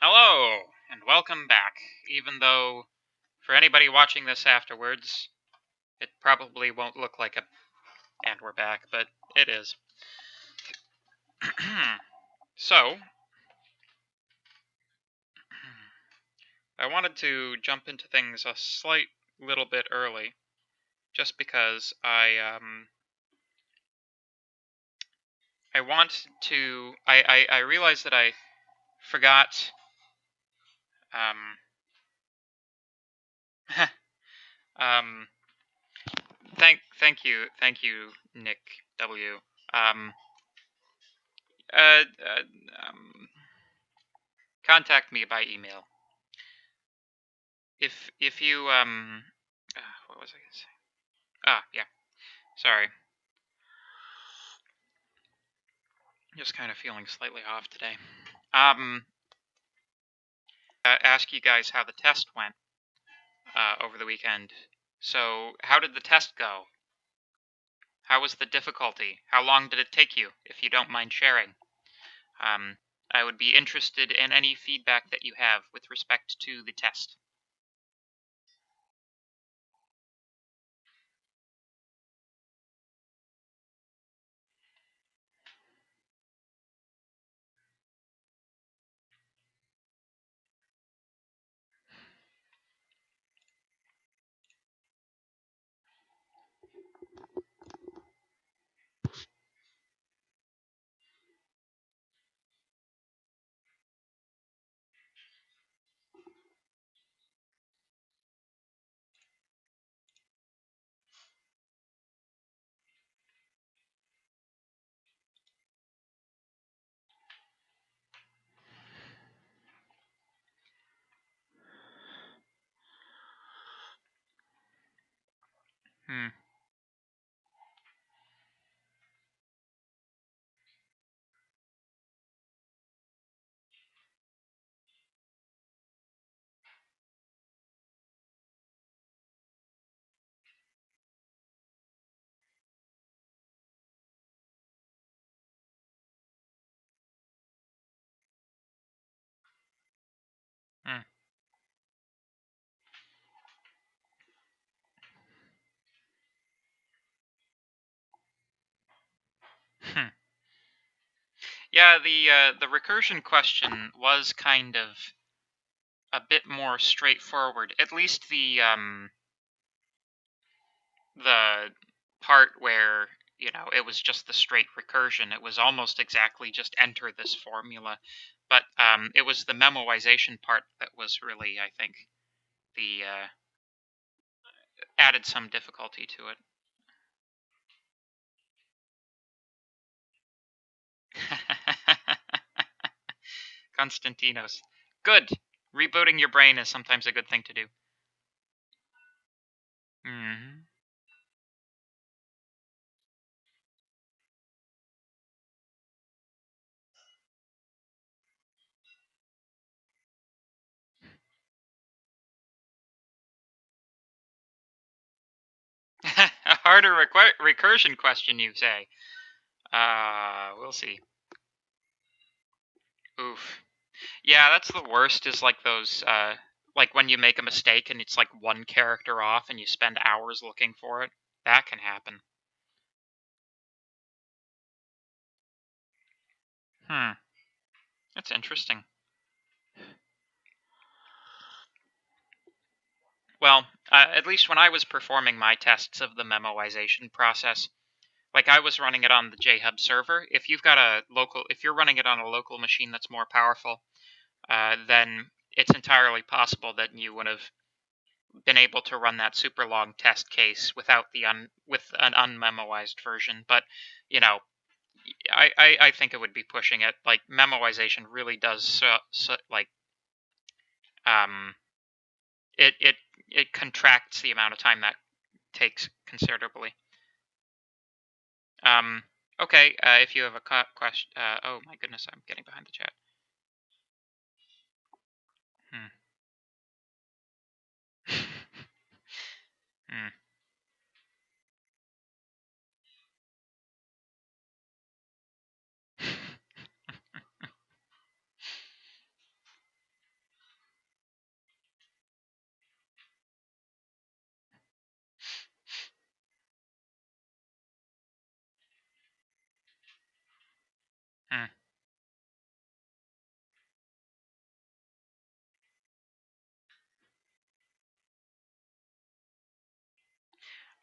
Hello, and welcome back, even though, for anybody watching this afterwards, it probably won't look like and we're back, but it is. So, I wanted to jump into things a slight little bit early, just because I want to, I realized that I forgot, um, um, thank you, Nick W. Um, uh, uh, um, Contact me by email. If you what was I gonna say? Yeah. Sorry. Just kind of feeling slightly off today. Ask you guys how the test went over the weekend. So, how did the test go? How was the difficulty? How long did it take you, if you don't mind sharing? I would be interested in any feedback that you have with respect to the test. Hmm. Hmm. Hmm. Yeah, the recursion question was kind of a bit more straightforward. At least the part where, it was just the straight recursion. It was almost exactly just enter this formula. But it was the memoization part that was really, I think, the added some difficulty to it. Konstantinos. Good. Rebooting your brain is sometimes a good thing to do. Hmm. A harder recursion question, you say? We'll see. Oof. Yeah, that's the worst, is like those, like when you make a mistake and it's like one character off and you spend hours looking for it. That can happen. Hmm. That's interesting. Well, at least when I was performing my tests of the memoization process, like I was running it on the JHub server. If you're running it on a local machine that's more powerful, then it's entirely possible that you would have been able to run that super long test case without with an unmemoized version. But you know, I think it would be pushing it. Like memoization really does like um it contracts the amount of time that takes considerably. Um, okay, if you have a question, oh my goodness, I'm getting behind the chat. Hmm. Hmm. Hmm.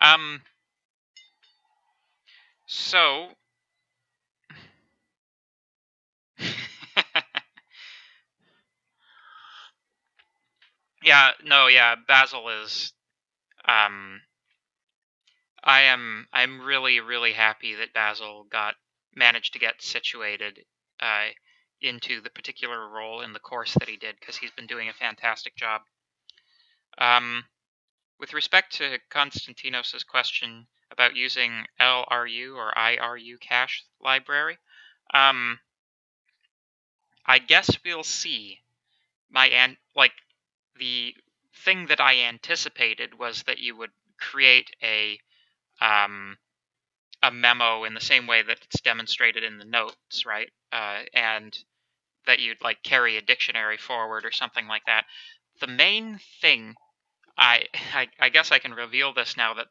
Um. So. Yeah. No. Yeah. Basil is. Um. I'm really really happy that Basil managed to get situated uh, into the particular role in the course that he did, because he's been doing a fantastic job. With respect to Konstantinos's question about using LRU or IRU cache library, I guess we'll see. The thing that I anticipated was that you would create um, a memo in the same way that it's demonstrated in the notes, right? And that you'd like carry a dictionary forward or something like that. The main thing, I I guess I can reveal this now that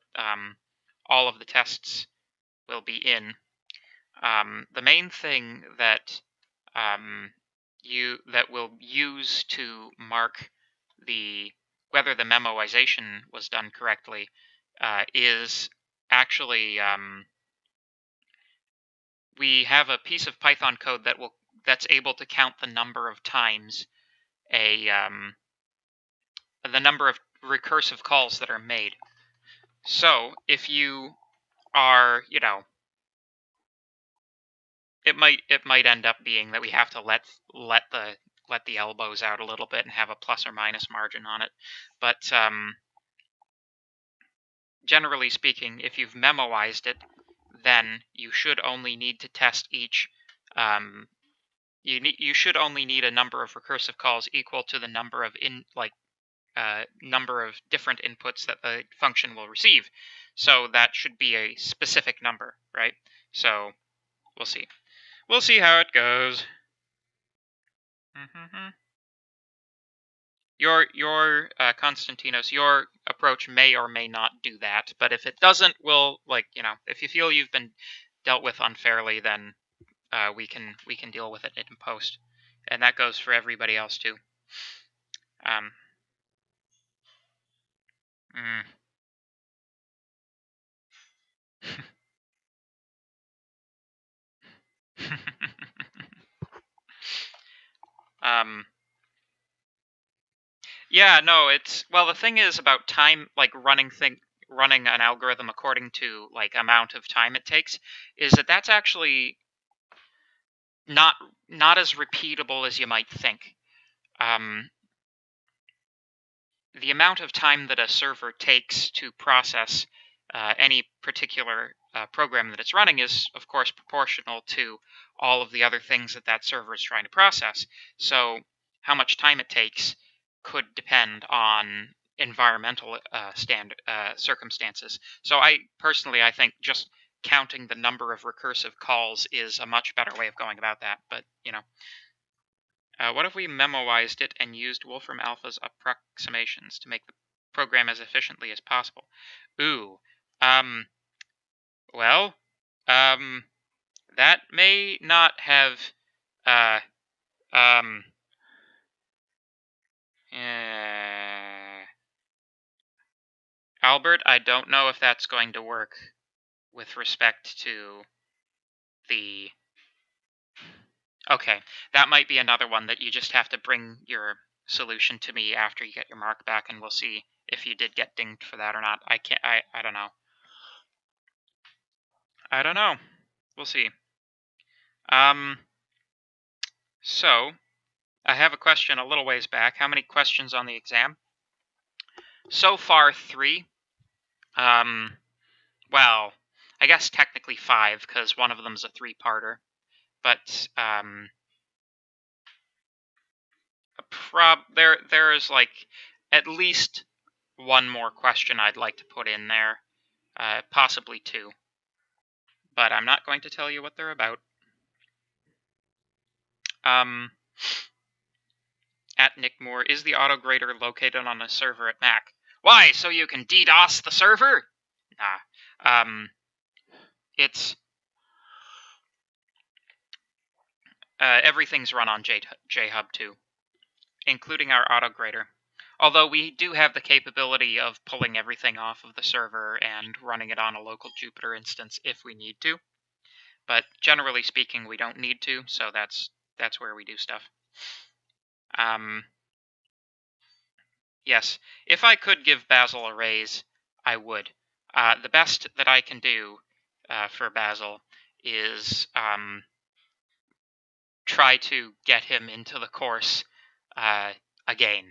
all of the tests will be in. The main thing that we'll use to mark whether the memoization was done correctly is actually we have a piece of Python code that's able to count the number of times the number of recursive calls that are made. So if you are, it might end up being that we have to let the elbows out a little bit and have a plus or minus margin on it. But generally speaking, if you've memoized it, then you should only need to test each. You should only need a number of recursive calls equal to the number of number of different inputs that the function will receive. So that should be a specific number, right? So we'll see. We'll see how it goes. Your Konstantinos, your approach may or may not do that, but if it doesn't, we'll if you feel you've been dealt with unfairly, then we can deal with it in post, and that goes for everybody else too. Mm. Yeah, no, the thing is about time, running an algorithm according to amount of time it takes, is that's actually not as repeatable as you might think. The amount of time that a server takes to process any particular program that it's running is, of course, proportional to all of the other things that server is trying to process. So how much time it takes could depend on environmental circumstances. So I think just counting the number of recursive calls is a much better way of going about that. But, what if we memoized it and used Wolfram Alpha's approximations to make the program as efficiently as possible? Ooh, well, that may not have, uh, um, Albert, I don't know if that's going to work with respect to the... Okay, that might be another one that you just have to bring your solution to me after you get your mark back, and we'll see if you did get dinged for that or not. I don't know. I don't know. We'll see. So, I have a question a little ways back. How many questions on the exam? So far, 3. Well, I guess technically 5, because one of them's a 3-parter. But, there's at least one more question I'd like to put in there. Possibly 2. But I'm not going to tell you what they're about. At Nick Moore, is the autograder located on a server at Mac? Why, so you can DDoS the server? Nah. It's... Everything's run on JHub too, including our autograder. Although we do have the capability of pulling everything off of the server and running it on a local Jupyter instance if we need to. But generally speaking, we don't need to, so that's where we do stuff. Yes, if I could give Basil a raise, I would. The best that I can do for Basil is try to get him into the course again.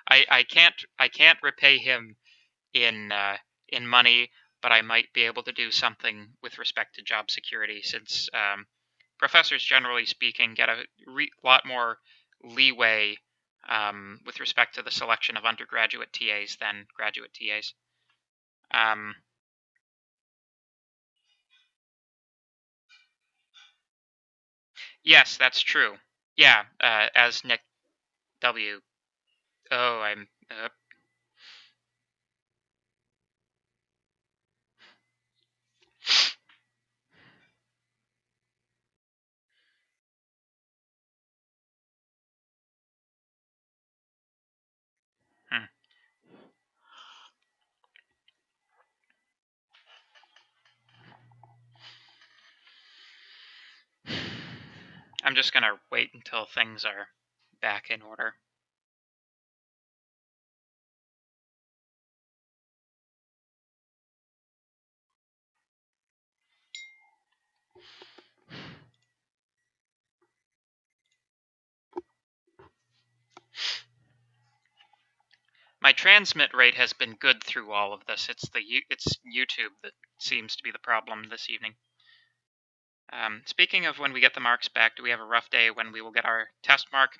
I can't repay him in money, but I might be able to do something with respect to job security, since professors, generally speaking, get a lot more leeway with respect to the selection of undergraduate TAs than graduate TAs. Yes, that's true. Yeah, as Nick W. Oh, I'm. Hmm. I'm just gonna wait until things are back in order. My transmit rate has been good through all of this. It's YouTube that seems to be the problem this evening. Speaking of when we get the marks back, do we have a rough day when we will get our test mark?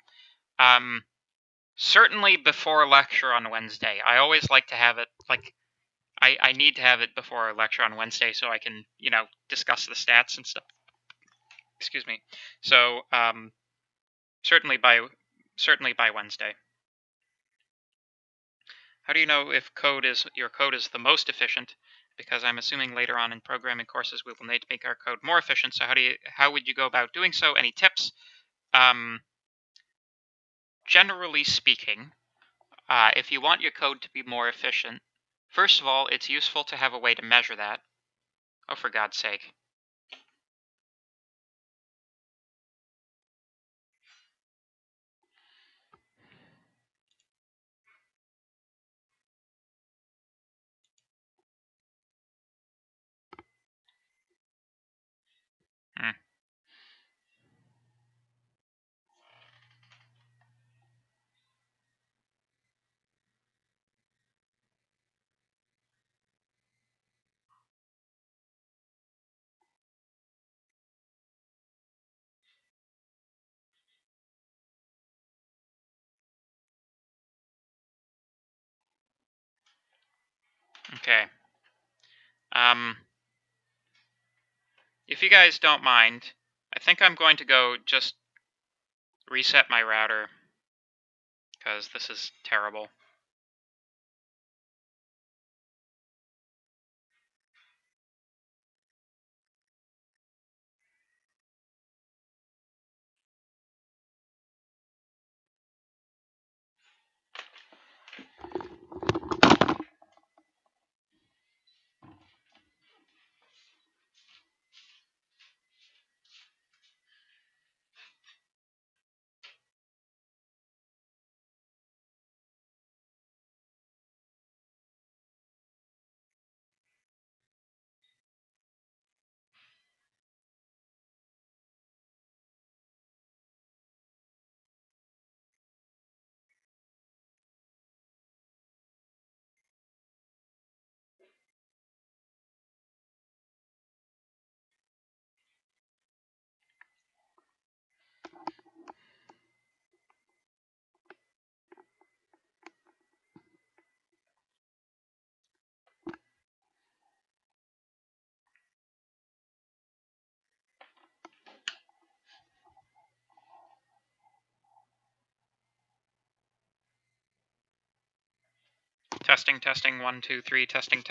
Certainly before lecture on Wednesday. I always like to have it, like, I need to have it before our lecture on Wednesday so I can, discuss the stats and stuff. Excuse me. So, certainly by Wednesday. How do you know if your code is the most efficient? Because I'm assuming later on in programming courses we will need to make our code more efficient. So how would you go about doing so? Any tips? Generally speaking, if you want your code to be more efficient, first of all, it's useful to have a way to measure that. Oh, for God's sake. Hmm. Okay. If you guys don't mind, I think I'm going to go just reset my router, because this is terrible. Testing, 1, 2, 3, testing.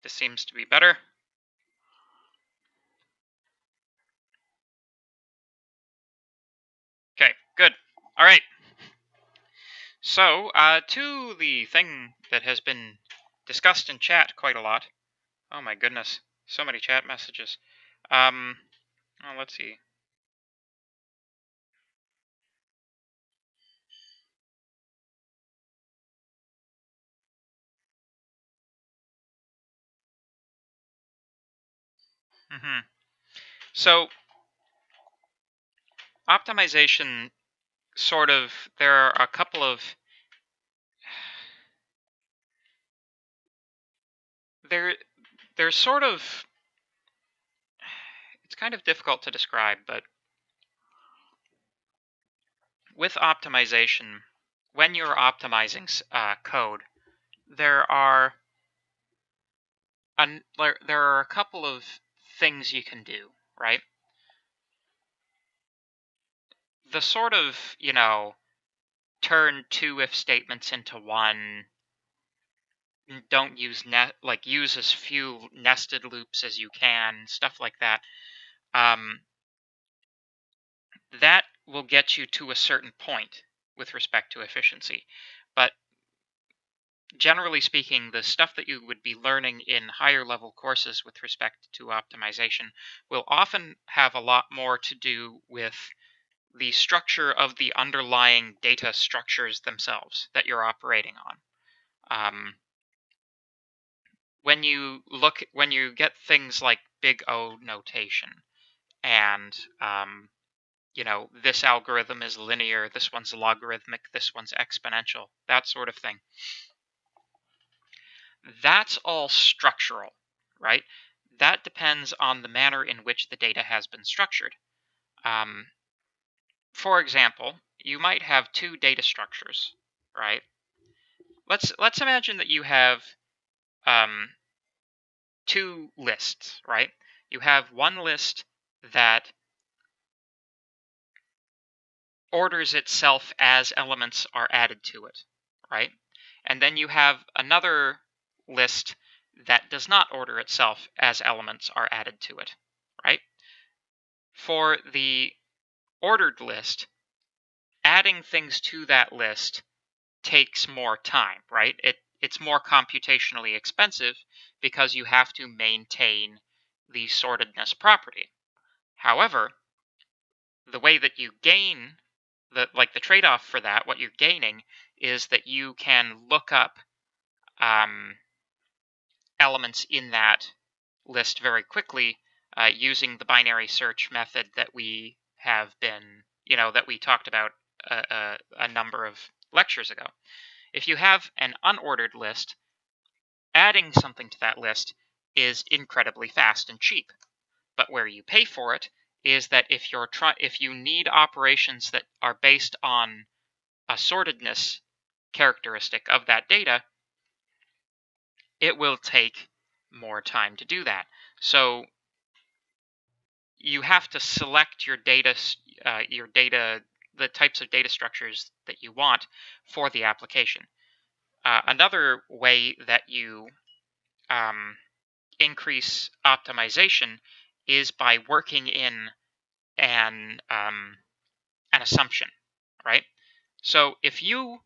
This seems to be better. Okay, good. All right. So, to the thing that has been discussed in chat quite a lot. Oh my goodness, so many chat messages. Well, let's see. So, optimization sort of, there are a couple of, there's sort of, it's kind of difficult to describe, but with optimization, when you're optimizing code, there are there are a couple of things you can do, right? The sort of, turn two if statements into one, don't use use as few nested loops as you can, stuff like that. That will get you to a certain point with respect to efficiency. But generally speaking, the stuff that you would be learning in higher level courses with respect to optimization will often have a lot more to do with the structure of the underlying data structures themselves that you're operating on. When you get things like big O notation and this algorithm is linear, this one's logarithmic, this one's exponential, that sort of thing. That's all structural, right? That depends on the manner in which the data has been structured. For example, you might have two data structures, right? Let's imagine that you have two lists, right? You have one list that orders itself as elements are added to it, right? And then you have another list that does not order itself as elements are added to it, right? For the ordered list, adding things to that list takes more time, right? It's more computationally expensive because you have to maintain the sortedness property. However, the way that you gain the trade-off for that, what you're gaining is that you can look up elements in that list very quickly using the binary search method that we have been, that we talked about a number of lectures ago. If you have an unordered list, adding something to that list is incredibly fast and cheap. But where you pay for it is that if you need operations that are based on a sortedness characteristic of that data, it will take more time to do that. So you have to select your data, the types of data structures that you want for the application. Another way that you increase optimization is by working in an assumption, right? So if you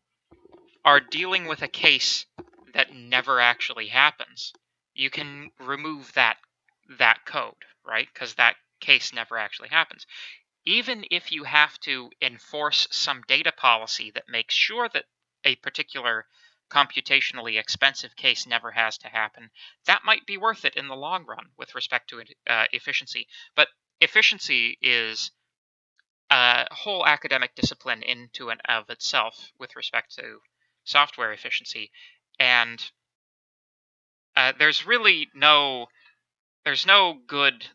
are dealing with a case that never actually happens, you can remove that code, right? Because that case never actually happens. Even if you have to enforce some data policy that makes sure that a particular computationally expensive case never has to happen, that might be worth it in the long run with respect to efficiency. But efficiency is a whole academic discipline into and of itself with respect to software efficiency, and there's no good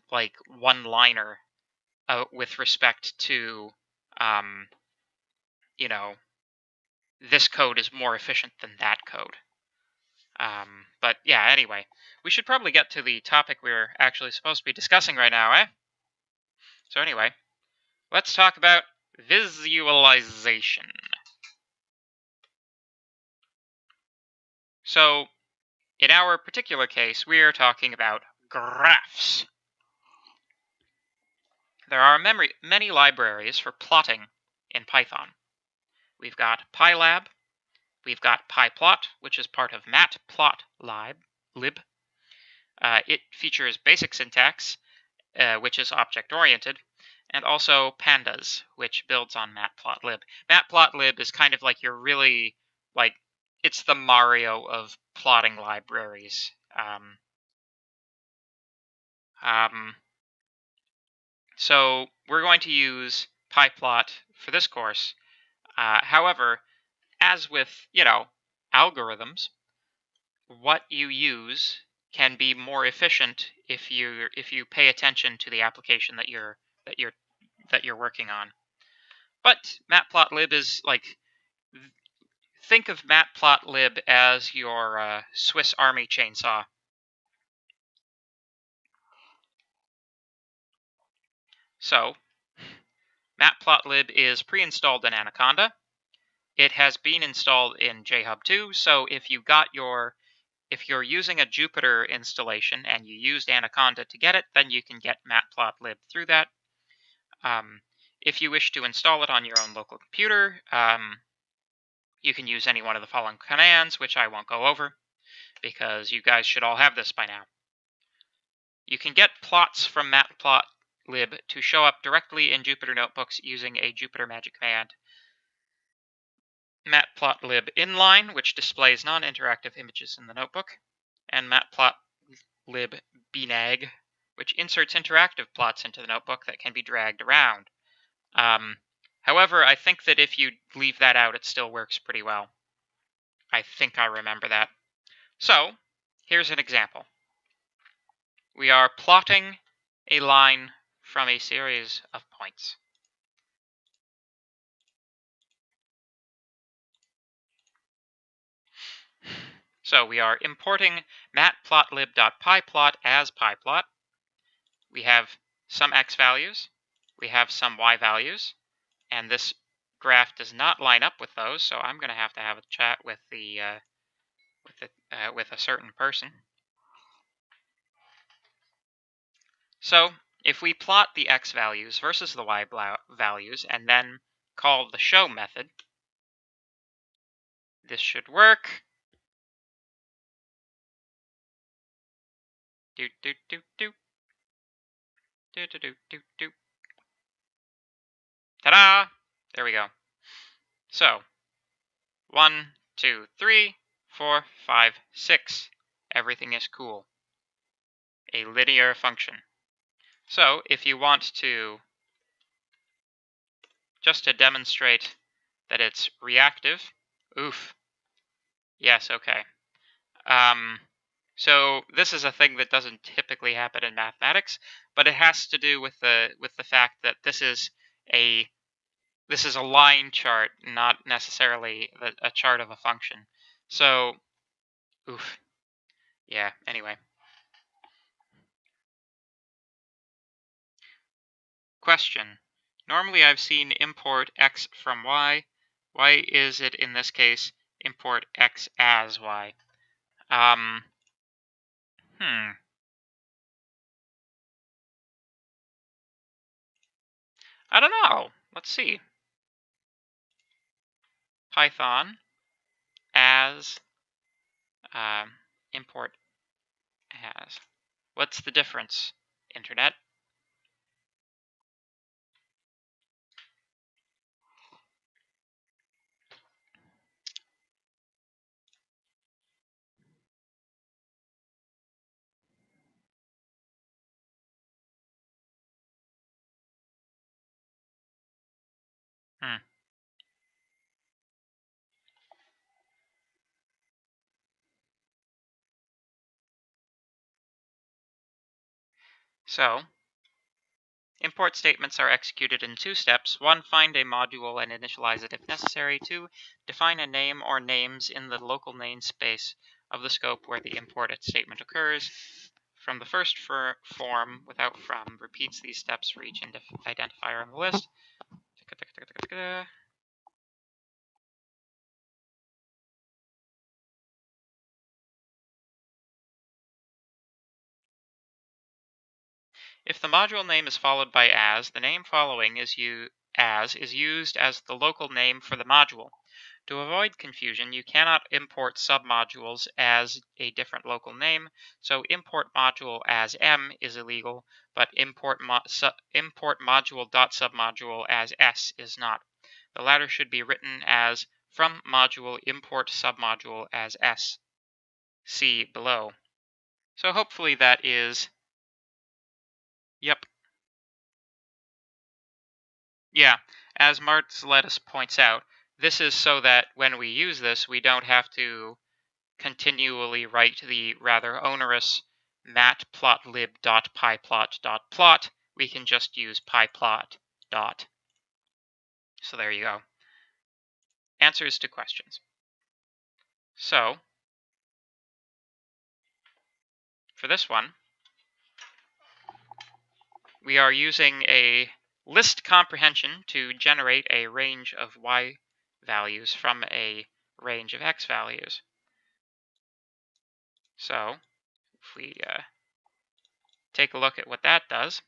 one-liner with respect to this code is more efficient than that code. But yeah, anyway, we should probably get to the topic we're actually supposed to be discussing right now, eh? So anyway, let's talk about visualization. So in our particular case, we are talking about graphs. There are many libraries for plotting in Python. We've got Pylab, we've got Pieplot, which is part of Matplotlib. It features basic syntax, which is object-oriented, and also Pandas, which builds on Matplotlib. Matplotlib is kind of like your really, like, it's the Mario of plotting libraries. So we're going to use Pieplot for this course. However, as with, algorithms, what you use can be more efficient if you pay attention to the application that you're working on. But Matplotlib is like, think of Matplotlib as your Swiss Army chainsaw. So Matplotlib is pre-installed in Anaconda. It has been installed in JHub 2, so if you're using a Jupyter installation and you used Anaconda to get it, then you can get Matplotlib through that. If you wish to install it on your own local computer, you can use any one of the following commands, which I won't go over, because you guys should all have this by now. You can get plots from Matplotlib to show up directly in Jupyter notebooks using a Jupyter magic command. Matplotlib inline, which displays non-interactive images in the notebook, and Matplotlib bnag, which inserts interactive plots into the notebook that can be dragged around. However, I think that if you leave that out, it still works pretty well. I think I remember that. So, here's an example. We are plotting a line from a series of points. So we are importing matplotlib.pyplot as Pieplot. We have some x values, we have some y values, and this graph does not line up with those, so I'm going to have a chat with with a certain person. So if we plot the x values versus the y values and then call the show method, this should work. Do do do do do do do do do. Ta-da! There we go. So 1, 2, 3, 4, 5, 6. Everything is cool. A linear function. So if you want to, just to demonstrate that it's reactive, oof. Yes, okay. So this is a thing that doesn't typically happen in mathematics, but it has to do with the fact that this is a line chart, not necessarily a chart of a function. So, oof. Yeah, anyway. Question. Normally I've seen import x from y. Why is it in this case import x as y? I don't know. Let's see. Python as import as. What's the difference, Internet? So, import statements are executed in 2 steps. 1, find a module and initialize it if necessary. 2, define a name or names in the local namespace of the scope where the import statement occurs. From the first form, without from, repeats these steps for each identifier on the list. If the module name is followed by as, the name following is used as the local name for the module. To avoid confusion, you cannot import submodules as a different local name, so import module as m is illegal, but import module.submodule as s is not. The latter should be written as from module import submodule as s. See below. So hopefully that is... Yep. Yeah, as Martzletus points out, this is so that when we use this, we don't have to continually write the rather onerous matplotlib.pieplot.plot. We can just use pieplot dot. So there you go. Answers to questions. So, for this one, we are using a list comprehension to generate a range of y values from a range of x values. So, if we take a look at what that does,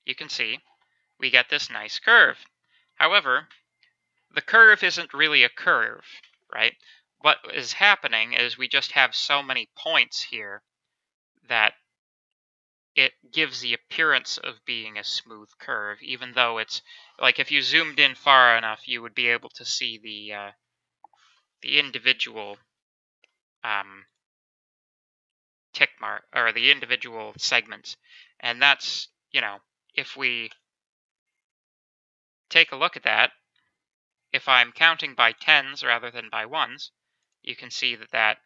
you can see we get this nice curve. However, the curve isn't really a curve, right? What is happening is we just have so many points here that it gives the appearance of being a smooth curve, even though it's like if you zoomed in far enough, you would be able to see the individual tick mark or the individual segments, and that's, you know, if we take a look at that, if I'm counting by tens rather than by ones, you can see that that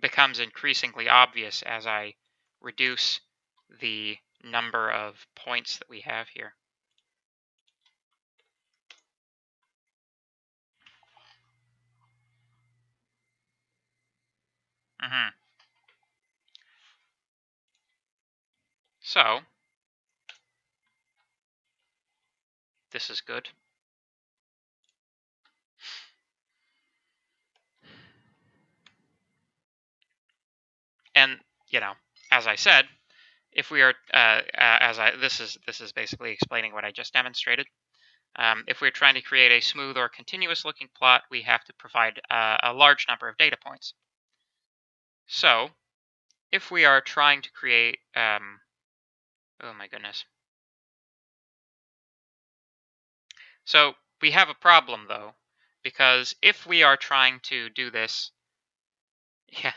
becomes increasingly obvious as I reduce the number of points that we have here. So, this is good. And, you know, as I said, if we are, this is basically explaining what I just demonstrated. If we're trying to create a smooth or continuous looking plot, we have to provide a large number of data points. So, if we are trying to create, oh my goodness. So we have a problem though, because if we are trying to do this, yeah,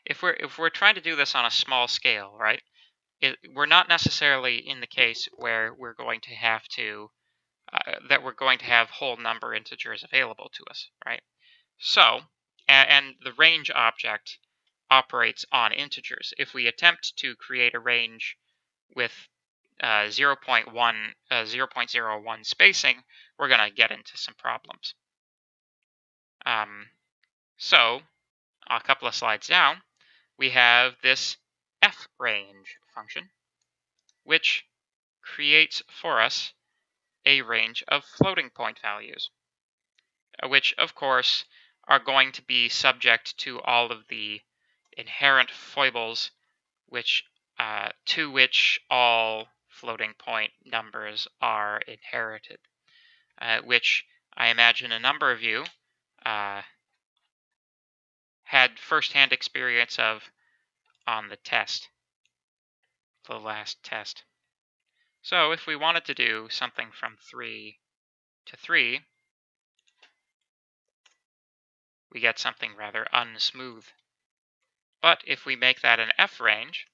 if we're trying to do this on a small scale, right? We're not necessarily in the case where we're going to have to that we're going to have whole number integers available to us, right? So, and the range object operates on integers. If we attempt to create a range with 0.01 spacing, we're going to get into some problems. So, a couple of slides down, we have this f-range function, which creates for us a range of floating point values, which, of course, are going to be subject to all of the inherent foibles which to which all floating point numbers are inherited, which I imagine a number of you had first-hand experience of on the test, the last test. So if we wanted to do something from 3 to 3, we get something rather unsmooth. But if we make that an f range,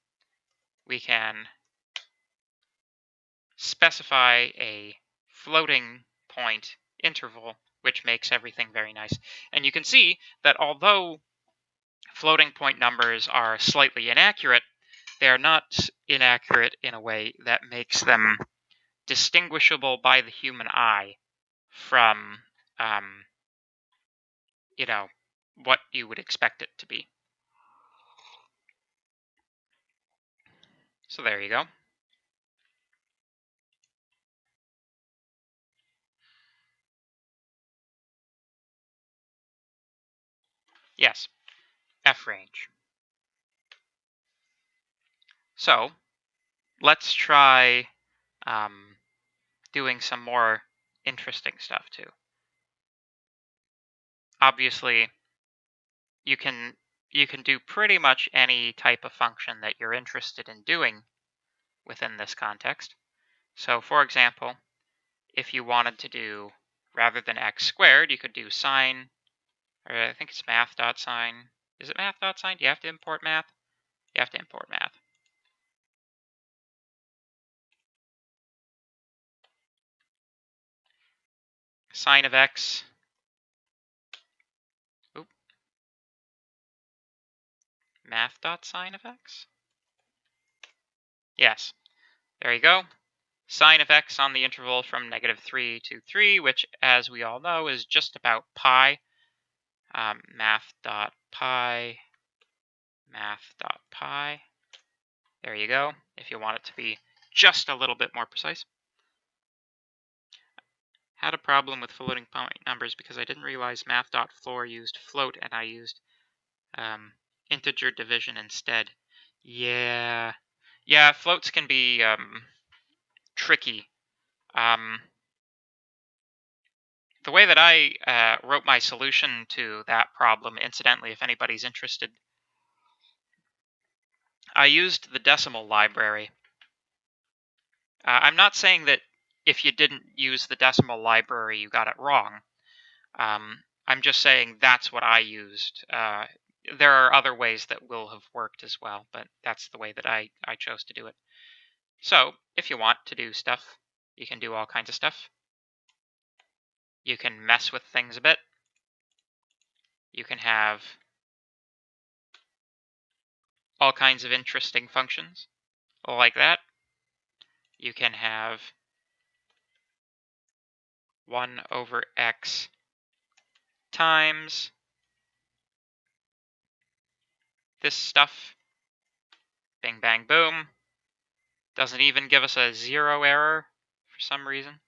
we can specify a floating point interval, which makes everything very nice. And you can see that although floating point numbers are slightly inaccurate, they are not inaccurate in a way that makes them distinguishable by the human eye from, you know, what you would expect it to be. So there you go. Yes, f range. So let's try doing some more interesting stuff too. Obviously, you can do pretty much any type of function that you're interested in doing within this context. So for example, if you wanted to do, rather than x squared, you could do sine, or I think it's math.sine. Is it math.sine? Do you have to import math? You have to import math. Sine of x. Oop. Math.sine of x? Yes. There you go. Sine of x on the interval from -3 to 3, which, as we all know, is just about pi. Math.pi. Math.pi. There you go, if you want it to be just a little bit more precise. Had a problem with floating point numbers because I didn't realize math.floor used float and I used integer division instead. Yeah, floats can be tricky. The way that I wrote my solution to that problem, incidentally, if anybody's interested, I used the decimal library. I'm not saying that if you didn't use the decimal library, you got it wrong. I'm just saying that's what I used. There are other ways that will have worked as well, but that's the way that I chose to do it. So, if you want to do stuff, you can do all kinds of stuff. You can mess with things a bit. You can have all kinds of interesting functions like that. You can have 1 over x times this stuff. Bing, bang, boom. Doesn't even give us a 0 error for some reason.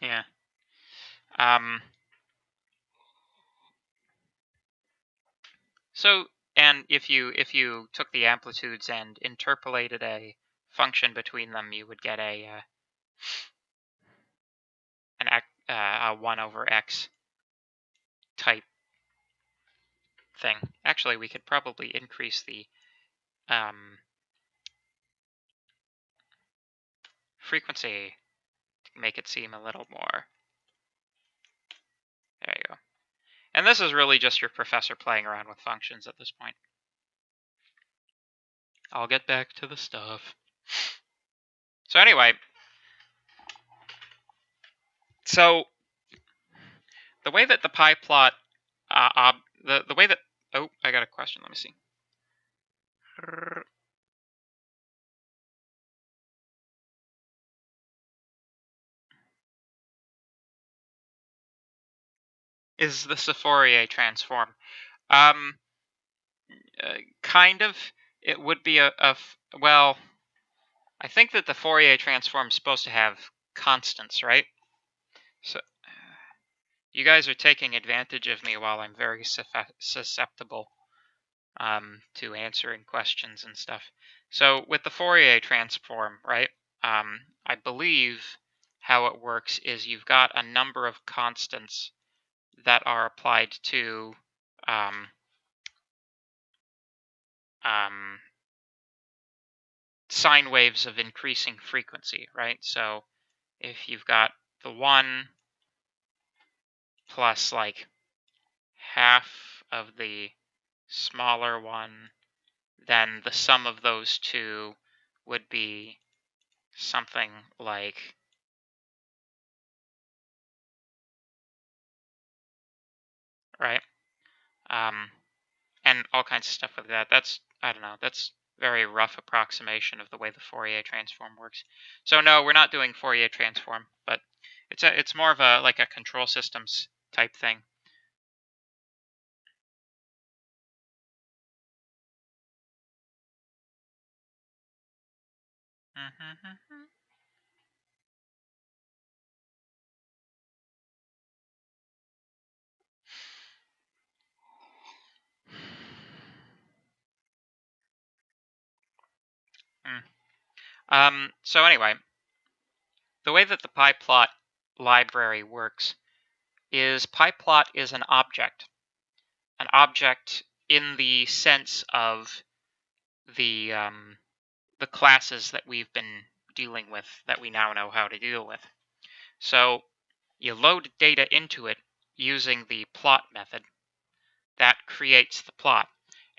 Yeah. So, and if you took the amplitudes and interpolated a function between them, you would get a 1 over x type thing. Actually, we could probably increase the frequency to make it seem a little more. There you go. And this is really just your professor playing around with functions at this point. I'll get back to the stuff. So anyway, so the way that the Pieplot, the way that, oh, I got a question. Let me see. Is this a Fourier transform? Kind of. It would be well, I think that the Fourier transform is supposed to have constants, right? So you guys are taking advantage of me while I'm very susceptible to answering questions and stuff. So with the Fourier transform, right, I believe how it works is you've got a number of constants that are applied to sine waves of increasing frequency, right? So if you've got the 1 plus like half of the smaller one, then the sum of those two would be something like right, and all kinds of stuff like that. That's, I don't know, that's very rough approximation of the way the Fourier transform works. So no, we're not doing Fourier transform, but it's more of a like a control systems type thing. So anyway, the way that the Pieplot library works is Pieplot is an object in the sense of the classes that we've been dealing with, that we now know how to deal with. So you load data into it using the plot method. That creates the plot,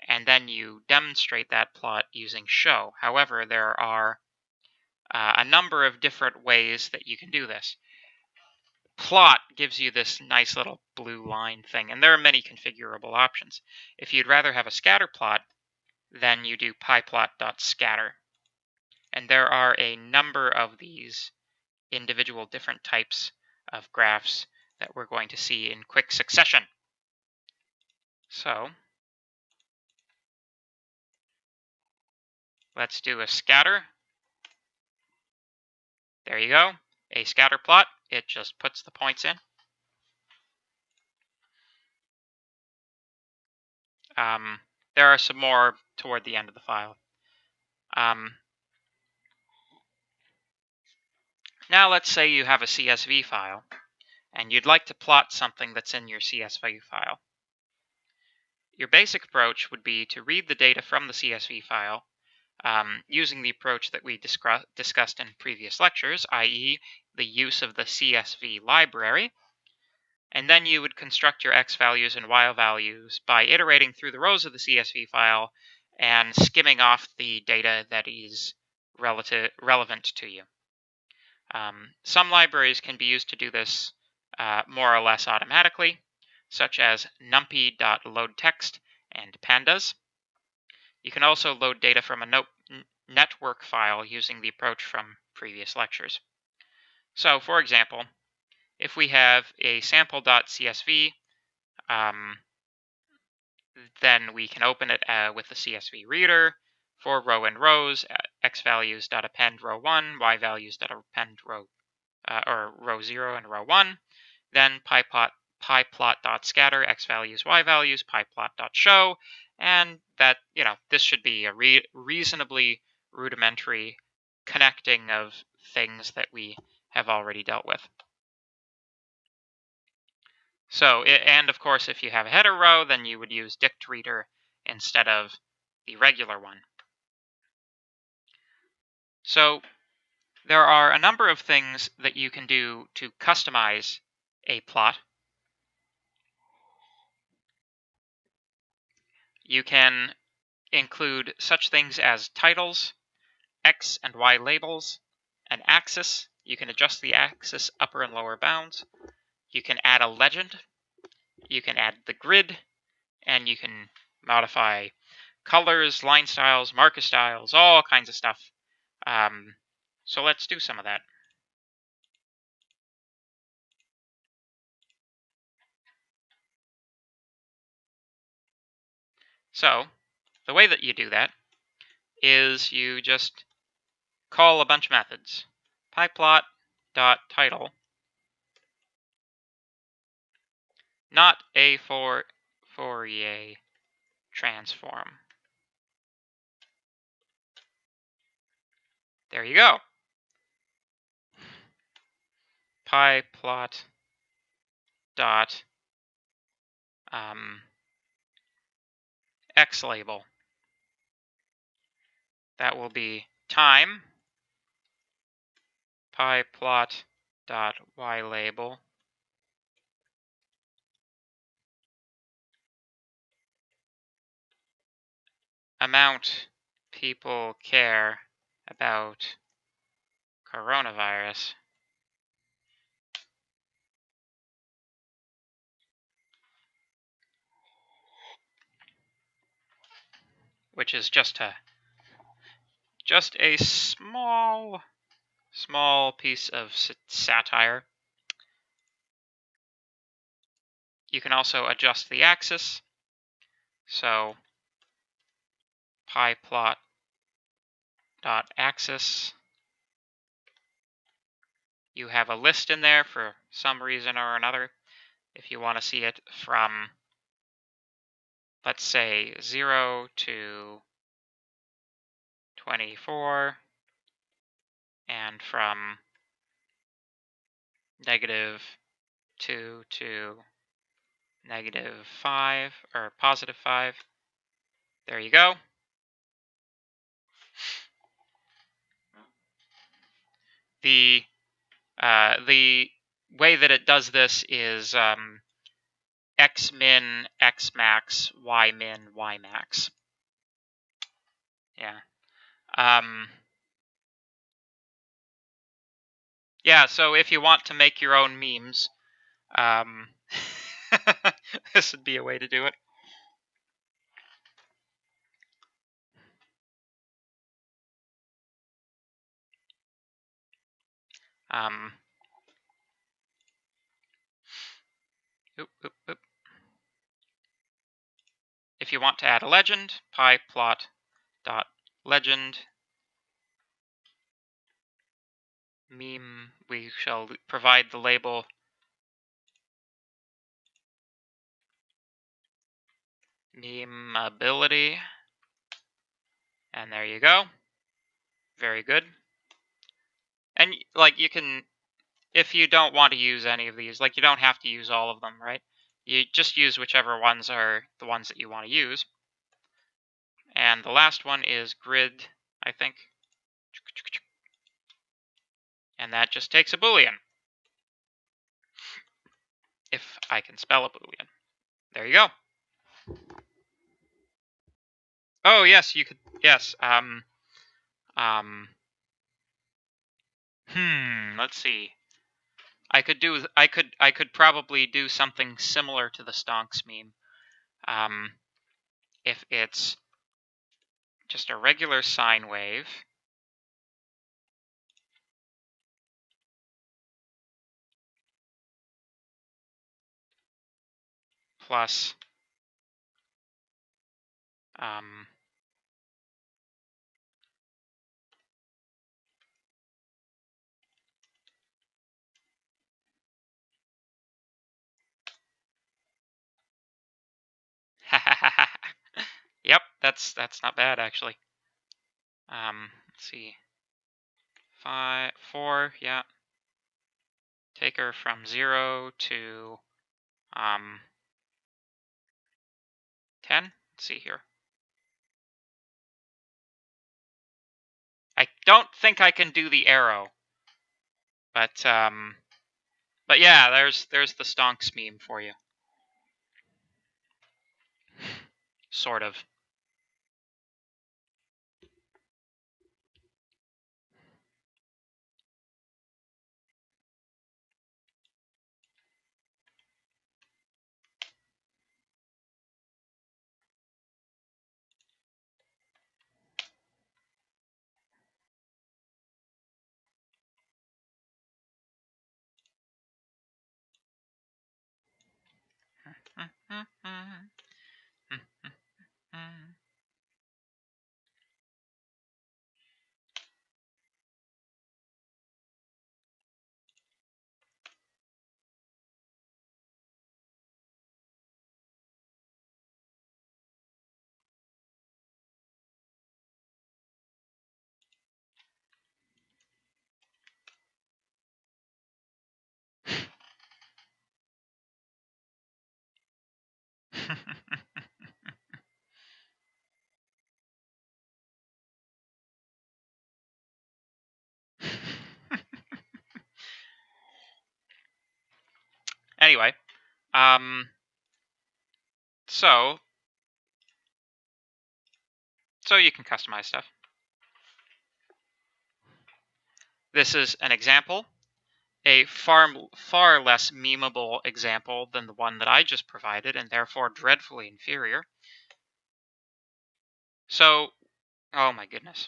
and then you demonstrate that plot using show. However, there are a number of different ways that you can do this. Plot gives you this nice little blue line thing, and there are many configurable options. If you'd rather have a scatter plot, then you do pieplot.scatter. And there are a number of these individual different types of graphs that we're going to see in quick succession. So let's do a scatter. There you go, a scatter plot. It just puts the points in. There are some more toward the end of the file. Now let's say you have a CSV file, and you'd like to plot something that's in your CSV file. Your basic approach would be to read the data from the CSV file using the approach that we discussed in previous lectures, i.e. the use of the CSV library, and then you would construct your x values and y values by iterating through the rows of the CSV file and skimming off the data that is relevant to you. Some libraries can be used to do this more or less automatically, such as numpy.loadText and pandas. You can also load data from a network file using the approach from previous lectures. So, for example, if we have a sample.csv, then we can open it with the CSV reader for row and rows, xValues.append row 1, yValues.append row row 0 and row 1, then pieplot.scatter xValues, yValues, pieplot.show, and that, this should be a reasonably rudimentary connecting of things that we have already dealt with. So, and of course, if you have a header row, then you would use dictreader instead of the regular one. So, there are a number of things that you can do to customize a plot. You can include such things as titles, X and Y labels, an axis. You can adjust the axis upper and lower bounds. You can add a legend. You can add the grid, and you can modify colors, line styles, marker styles, all kinds of stuff. So let's do some of that. So the way that you do that is you just call a bunch of methods. Pieplot.title, not a Fourier Transform. There you go. Pieplot dot X label. That will be time. Pieplot dot Y label. Amount people care about coronavirus. Which is just a small piece of satire. You can also adjust the axis. So pieplot.axis. You have a list in there for some reason or another. If you want to see it from, let's say, 0 to 24, and from -2 to -5, or +5. There you go. The way that it does this is x min, x max, y min, y max. Yeah. Yeah, so if you want to make your own memes, this would be a way to do it. If you want to add a legend, Pieplot.legend meme, we shall provide the label memeability, and there you go. Very good. And like you can, if you don't want to use any of these, like you don't have to use all of them, right? You just use whichever ones are the ones that you want to use. And the last one is grid, I think. And that just takes a Boolean. If I can spell a Boolean. There you go. Oh yes, you could. Yes. Let's see. I could probably do something similar to the stonks meme. If it's just a regular sine wave plus yep, that's not bad actually. Let's see. 4, yeah. Take her from 0 to 10. Let's see here. I don't think I can do the arrow, but yeah, there's the stonks meme for you. Sort of. Anyway, so you can customize stuff. This is an example, a far less memeable example than the one that I just provided, and therefore dreadfully inferior. So, oh my goodness.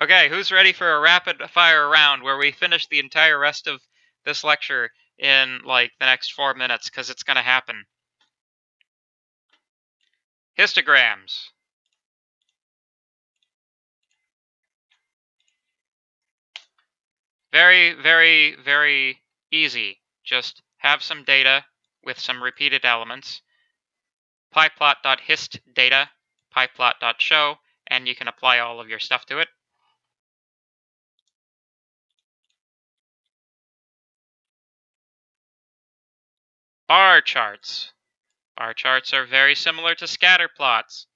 Okay, who's ready for a rapid fire round where we finish the entire rest of this lecture in like the next 4 minutes, because it's going to happen. Histograms. Very, very, very easy. Just have some data with some repeated elements. Pieplot.hist data pieplot.show, and you can apply all of your stuff to it. Bar charts. Bar charts are very similar to scatter plots,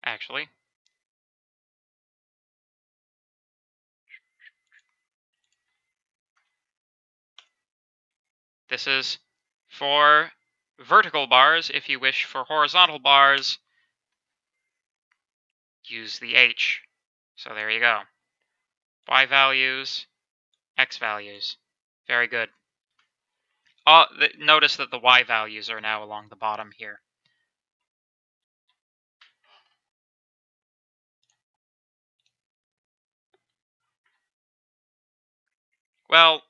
actually. This is for vertical bars. If you wish for horizontal bars, use the H. So there you go. Y values, X values. Very good. Notice that the Y values are now along the bottom here. Well,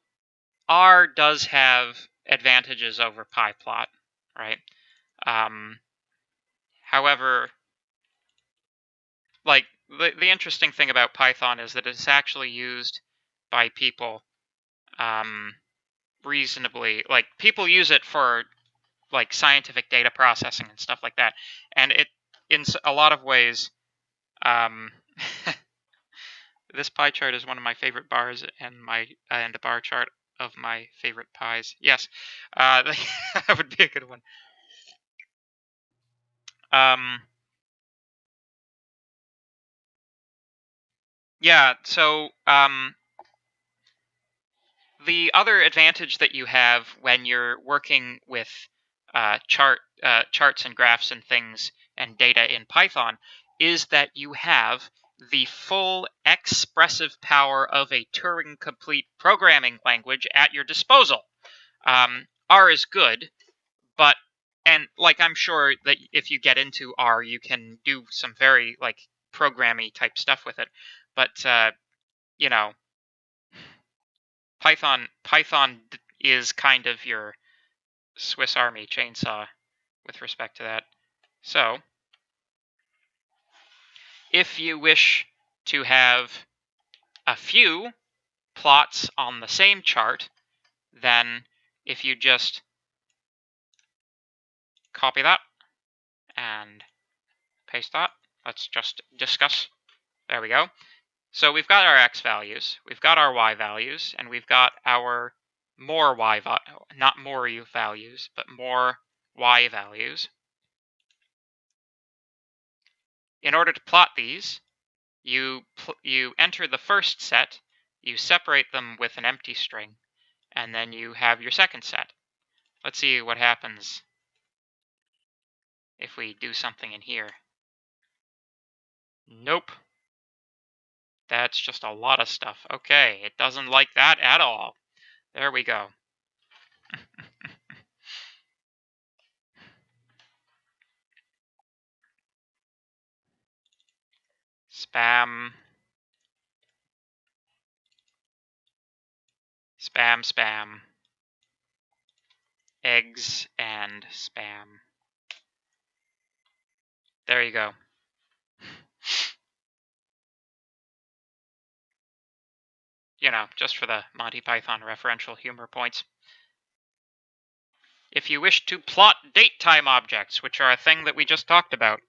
R does have advantages over Pieplot, right? However, like the interesting thing about Python is that it's actually used by people reasonably. Like, people use it for like scientific data processing and stuff like that, and it, in a lot of ways, this pie chart is one of my favorite bars, and a bar chart of my favorite pies. Yes, that would be a good one. Yeah. So the other advantage that you have when you're working with charts and graphs and things and data in Python is that you have the full expressive power of a Turing-complete programming language at your disposal. R is good, but, and like, I'm sure that if you get into R, you can do some very like programmy type stuff with it, but you know, Python is kind of your Swiss Army chainsaw with respect to that. So, if you wish to have a few plots on the same chart, then if you just copy that and paste that, let's just discuss. There we go. So we've got our X values, we've got our Y values, and we've got our more Y not more U values, but more Y values. In order to plot these, you enter the first set, you separate them with an empty string, and then you have your second set. Let's see what happens if we do something in here. Nope. That's just a lot of stuff. Okay, it doesn't like that at all. There we go. Spam. Spam, spam. Eggs and spam. There you go. You know, just for the Monty Python referential humor points. If you wish to plot date time objects, which are a thing that we just talked about,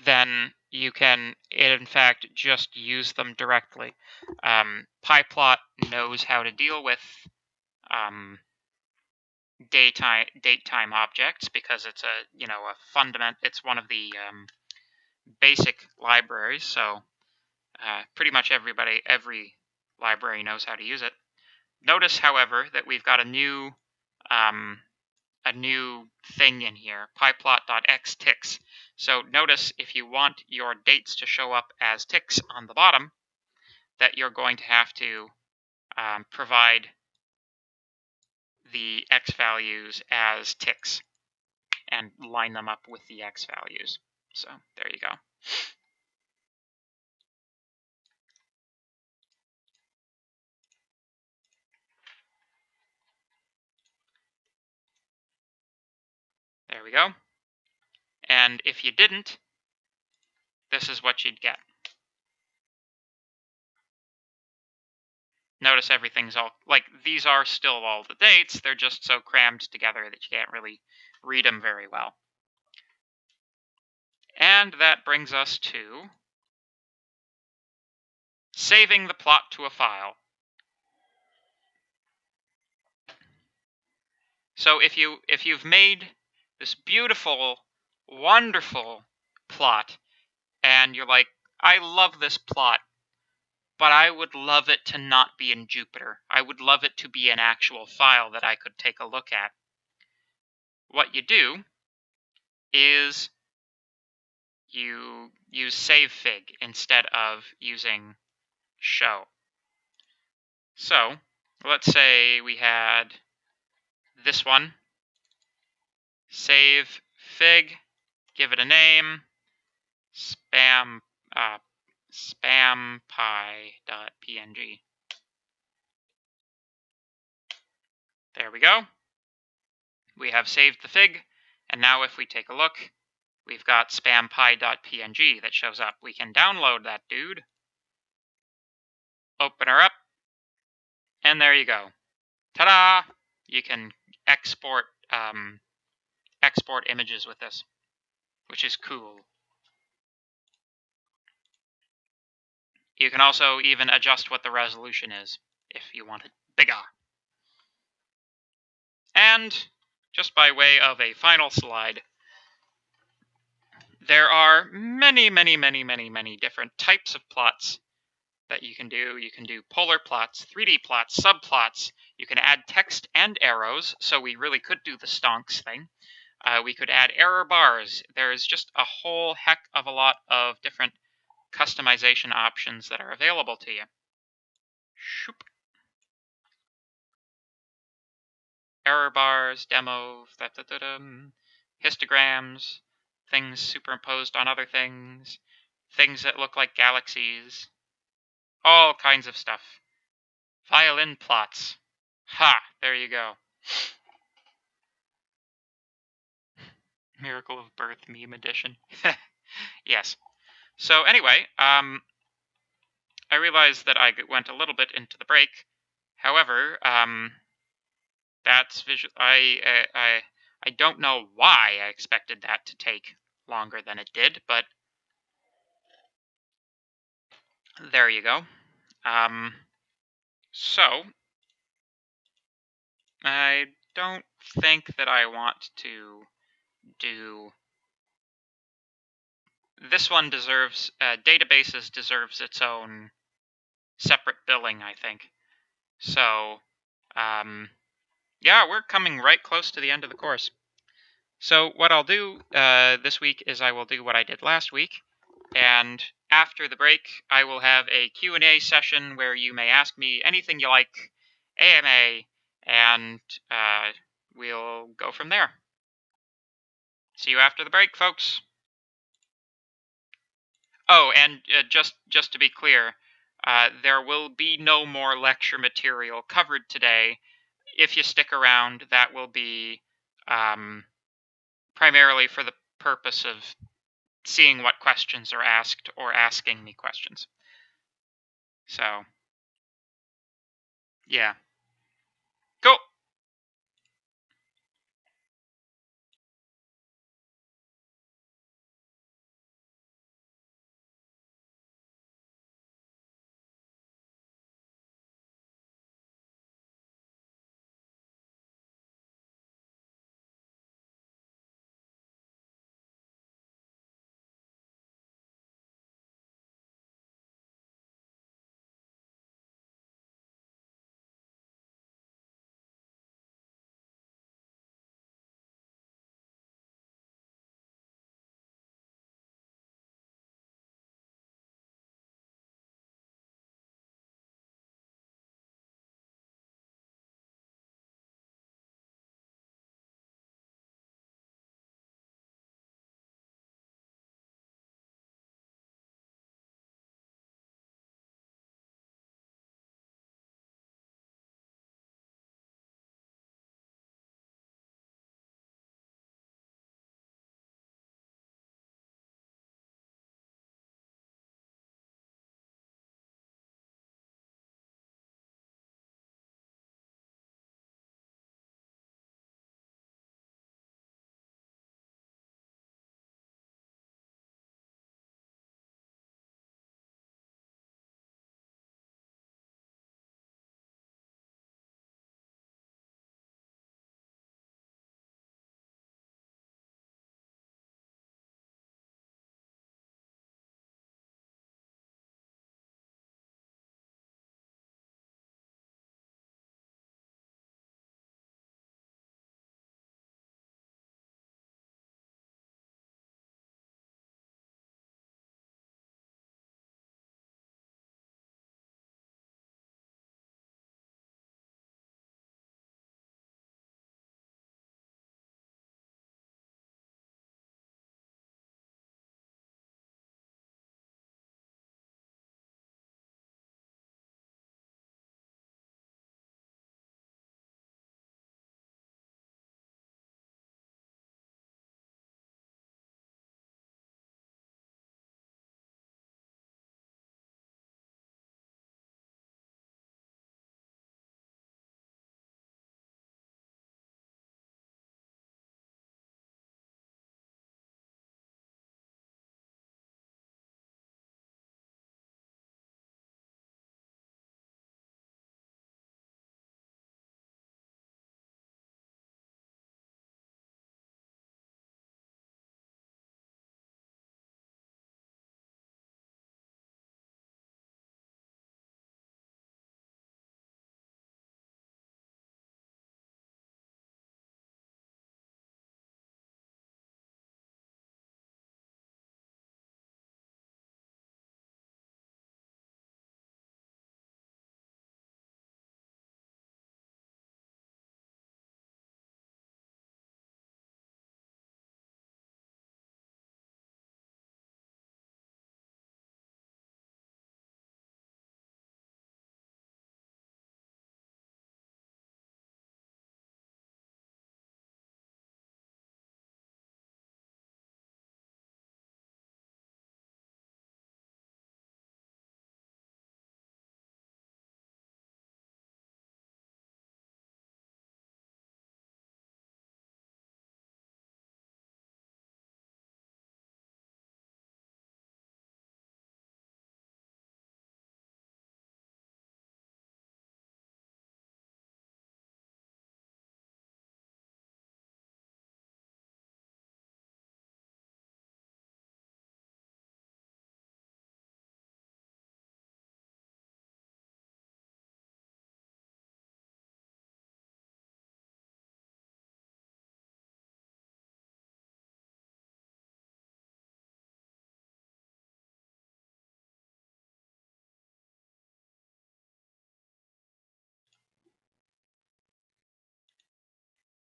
then you can, in fact, just use them directly. Pieplot knows how to deal with date time objects because it's it's one of the basic libraries. So pretty much every library knows how to use it. Notice, however, that we've got a new thing in here, pieplot.x ticks. So notice, if you want your dates to show up as ticks on the bottom, that you're going to have to provide the x values as ticks and line them up with the x values. So there you go. There we go. And if you didn't, this is what you'd get. Notice everything's all, like, these are still all the dates, they're just so crammed together that you can't really read them very well. And that brings us to saving the plot to a file. So if you've made this beautiful, wonderful plot, and you're like, I love this plot, but I would love it to not be in Jupyter. I would love it to be an actual file that I could take a look at. What you do is you use savefig instead of using show. So let's say we had this one, save fig, give it a name, spam spampy.png. There we go. We have saved the fig, and now if we take a look, we've got spampy.png that shows up. We can download that dude, open her up, and there you go. Ta-da! You can export images with this, which is cool. You can also even adjust what the resolution is if you want it bigger. And just by way of a final slide, there are many, many, many, many, many different types of plots that you can do. You can do polar plots, 3D plots, subplots. You can add text and arrows, so we really could do the stonks thing. We could add error bars. There's just a whole heck of a lot of different customization options that are available to you. Shoop. Error bars, demo, histograms, things superimposed on other things, things that look like galaxies, all kinds of stuff. Violin plots. Ha! There you go. Miracle of Birth meme edition. Yes. So anyway, I realized that I went a little bit into the break. However, that's visual. I don't know why I expected that to take longer than it did, but there you go. So I don't think that I want to do this one. Deserves databases deserves its own separate billing, I think. So yeah, we're coming right close to the end of the course. So what I'll do this week is I will do what I did last week, and after the break I will have a Q&A session where you may ask me anything you like, AMA, and we'll go from there. See you after the break, folks. Oh, and just to be clear, there will be no more lecture material covered today. If you stick around, that will be primarily for the purpose of seeing what questions are asked or asking me questions. So, yeah. Cool.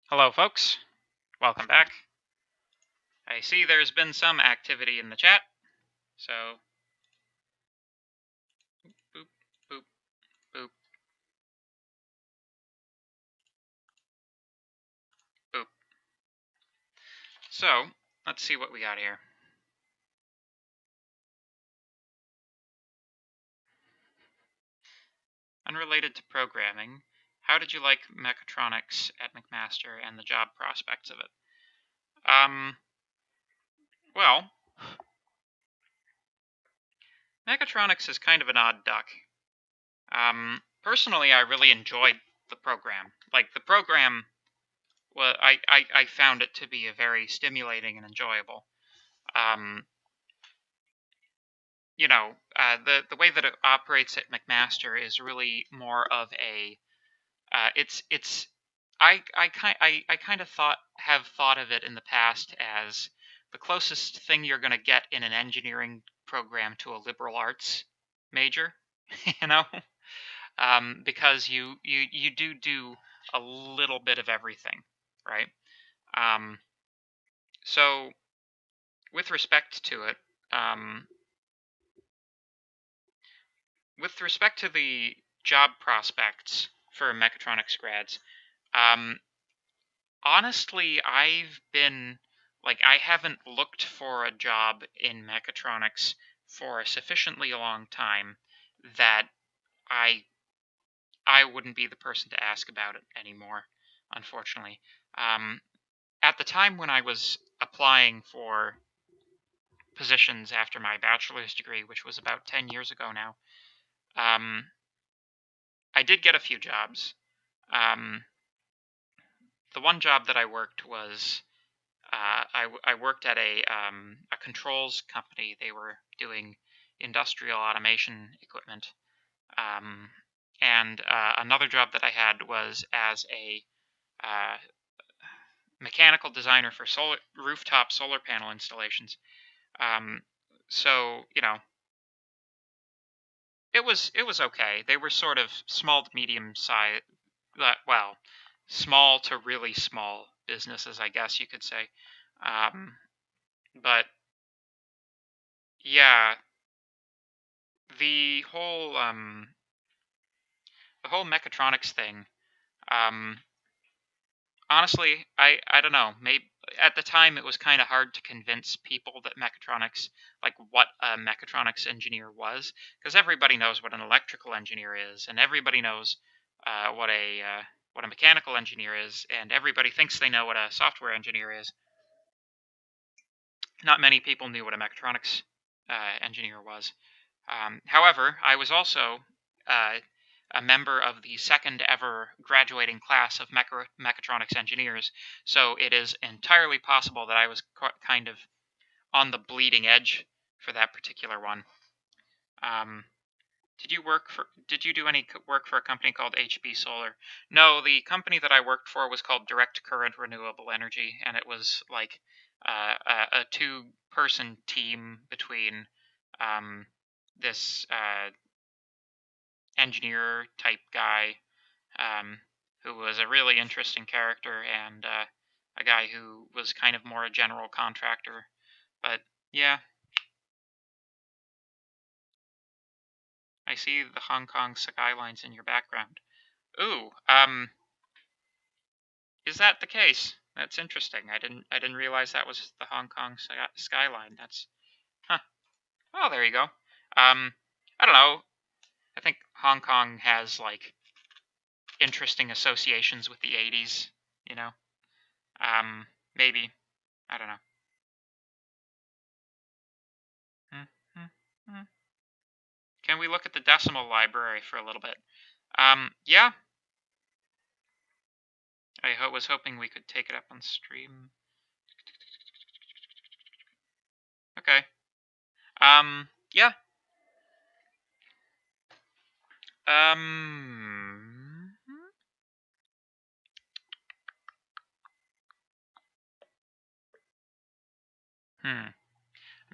Hello, folks. Welcome back. I see there's been some activity in the chat, so boop, boop, boop, boop. So, let's see what we got here. Unrelated to programming, how did you like mechatronics at McMaster and the job prospects of it? Well, mechatronics is kind of an odd duck. Personally, I really enjoyed the program. Like, the program, well, I found it to be a very stimulating and enjoyable. You know, the way that it operates at McMaster is really more of a, I kind of have thought of it in the past as the closest thing you're going to get in an engineering program to a liberal arts major, you know, because you do a little bit of everything, right? So with respect to it, with respect to the job prospects for mechatronics grads, honestly, I haven't looked for a job in mechatronics for a sufficiently long time that I wouldn't be the person to ask about it anymore, unfortunately. At the time when I was applying for positions after my bachelor's degree, which was about 10 years ago now, I did get a few jobs. The one job that I worked was I worked at a controls company. They were doing industrial automation equipment. And another job that I had was as a mechanical designer for rooftop solar panel installations. So you know, it was okay. They were sort of small to medium size, well, small to really small businesses, I guess you could say. But yeah, the whole mechatronics thing. Honestly, I don't know. Maybe at the time it was kind of hard to convince people that mechatronics, like what a mechatronics engineer was, because everybody knows what an electrical engineer is, and everybody knows what a mechanical engineer is, and everybody thinks they know what a software engineer is. Not many people knew what a mechatronics engineer was. However, I was also a member of the second ever graduating class of mechatronics engineers, so it is entirely possible that I was kind of on the bleeding edge for that particular one. Did you do any work for a company called HB Solar? No, the company that I worked for was called Direct Current Renewable Energy, and it was like a two-person team between this engineer type guy who was a really interesting character, and a guy who was kind of more a general contractor. But yeah, I see the Hong Kong skylines in your background. Ooh, is that the case? That's interesting. I didn't realize that was the Hong Kong skyline. That's huh. Oh, there you go. I don't know. I think Hong Kong has like interesting associations with the 80s, you know. Maybe. I don't know. Can we look at the decimal library for a little bit? Yeah. I was hoping we could take it up on stream. Okay. Yeah. I'm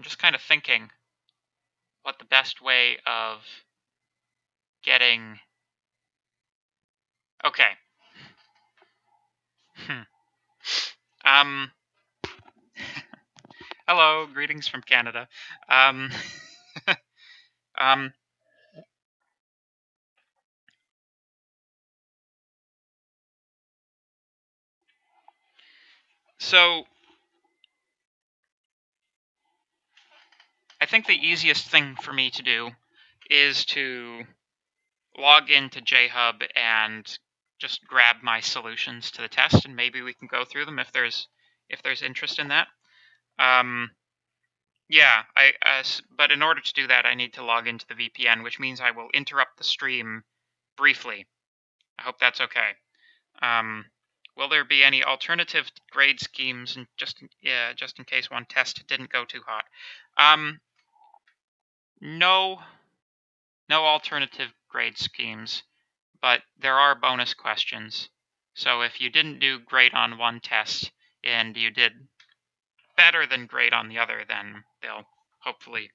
just kind of thinking what the best way of getting... Okay. Hello, greetings from Canada. So I think the easiest thing for me to do is to log into JHub and just grab my solutions to the test, and maybe we can go through them if there's interest in that. Yeah, but in order to do that, I need to log into the VPN, which means I will interrupt the stream briefly. I hope that's okay. Will there be any alternative grade schemes, and just in case one test didn't go too hot? No alternative grade schemes, but there are bonus questions. So if you didn't do great on one test and you did better than great on the other, then they'll hopefully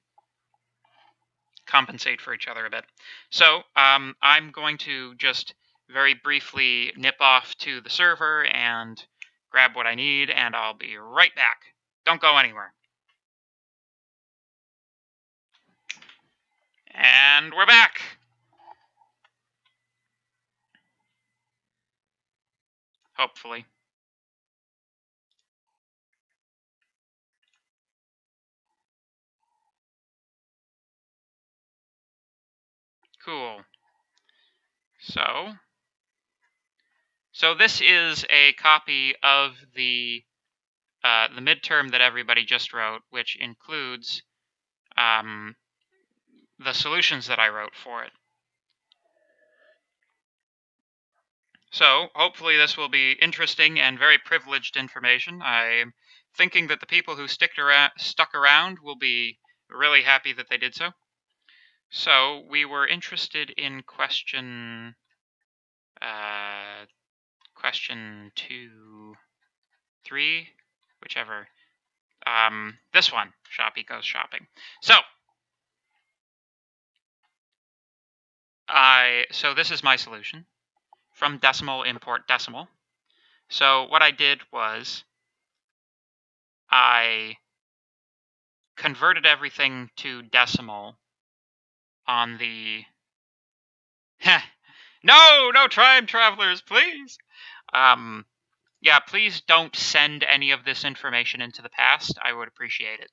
compensate for each other a bit. So I'm going to just very briefly nip off to the server and grab what I need, and I'll be right back. Don't go anywhere. And we're back. Hopefully. Cool. So this is a copy of the midterm that everybody just wrote, which includes the solutions that I wrote for it. So hopefully this will be interesting and very privileged information. I'm thinking that the people who stuck around will be really happy that they did so. So we were interested in question 2, 3, whichever. This one, Shoppy Goes Shopping. So this is my solution. From decimal, import decimal. So what I did was I converted everything to decimal on the... No time travelers, please! Yeah, please don't send any of this information into the past. I would appreciate it.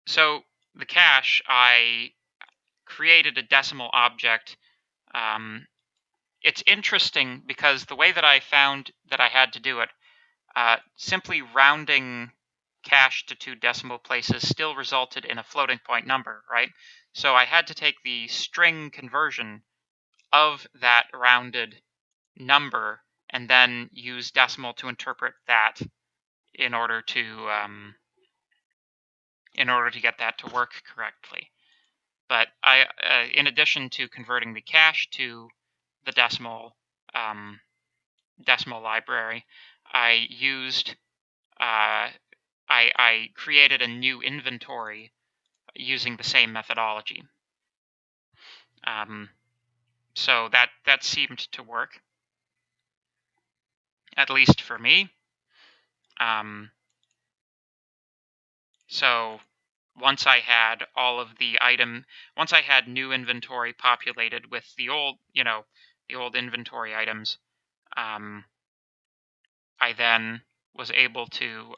So the cache, I created a decimal object. It's interesting because the way that I found that I had to do it, simply rounding cache to 2 decimal places still resulted in a floating point number, right? So I had to take the string conversion of that rounded number and then use decimal to interpret that in order to get that to work correctly. But in addition to converting the cache to the decimal library, I used I created a new inventory using the same methodology. So that seemed to work, at least for me. So once I had once I had new inventory populated with the old, the old inventory items, I then was able to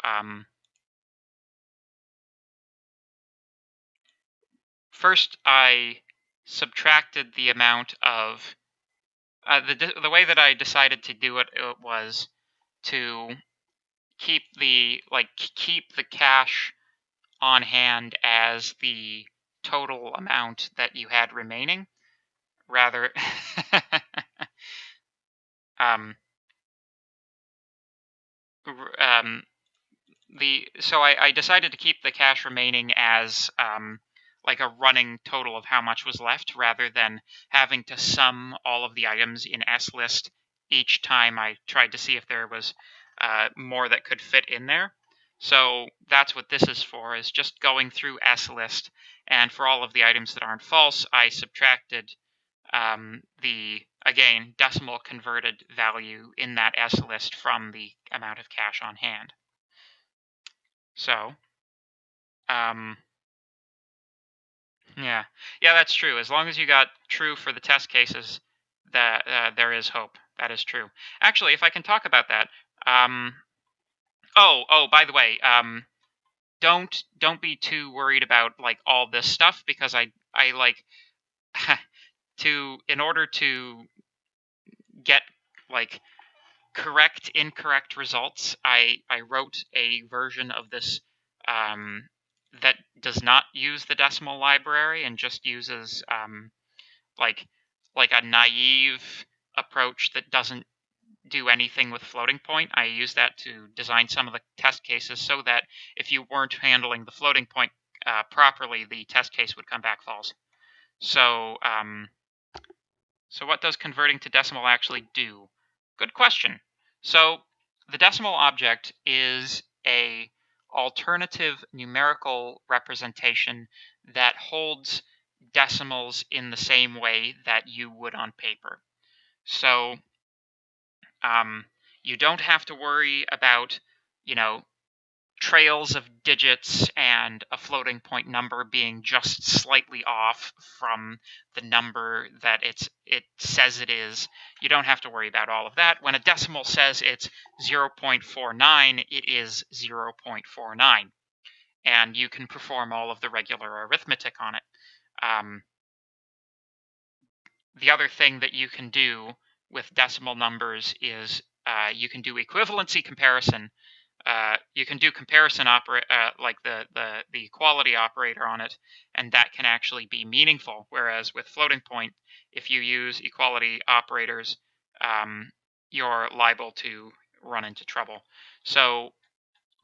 first I subtracted the amount of the way that I decided to do it was to keep the cache on hand as the total amount that you had remaining, rather so I decided to keep the cache remaining as like a running total of how much was left, rather than having to sum all of the items in S-list each time I tried to see if there was more that could fit in there. So that's what this is for, is just going through S-list, and for all of the items that aren't false, I subtracted the again, decimal converted value in that S list from the amount of cash on hand. So, yeah, that's true. As long as you got true for the test cases, that there is hope. That is true. Actually, if I can talk about that, by the way, don't be too worried about like all this stuff, because I like in order to get like correct incorrect results, I wrote a version of this that does not use the decimal library and just uses like a naive approach that doesn't do anything with floating point. I use that to design some of the test cases so that if you weren't handling the floating point properly, the test case would come back false. So, so what does converting to decimal actually do? Good question. So the decimal object is a alternative numerical representation that holds decimals in the same way that you would on paper. So you don't have to worry about, trails of digits and a floating point number being just slightly off from the number that it says it is. You don't have to worry about all of that. When a decimal says it's 0.49, it is 0.49. And you can perform all of the regular arithmetic on it. The other thing that you can do with decimal numbers is you can do equivalency comparison. You can do comparison like the equality operator on it, and that can actually be meaningful. Whereas with floating point, if you use equality operators, you're liable to run into trouble. So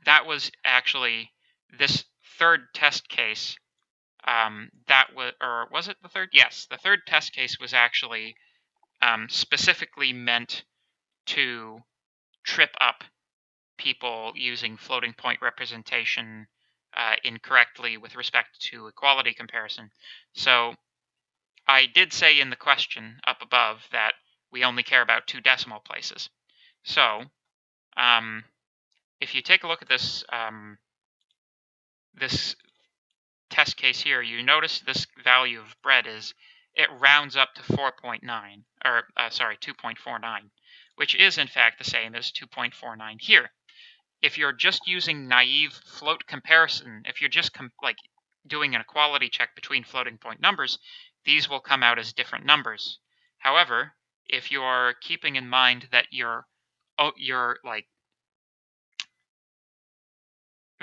that was actually this third test case. Or was it the third? Yes, the third test case was actually specifically meant to trip up people using floating point representation incorrectly with respect to equality comparison. So I did say in the question up above that we only care about 2 decimal places. So if you take a look at this this test case here, you notice this value of bread it rounds up to 4.9, or sorry, 2.49, which is in fact the same as 2.49 here. If you're just using naive float comparison, if you're just like doing an equality check between floating point numbers, these will come out as different numbers. However, if you're keeping in mind that your like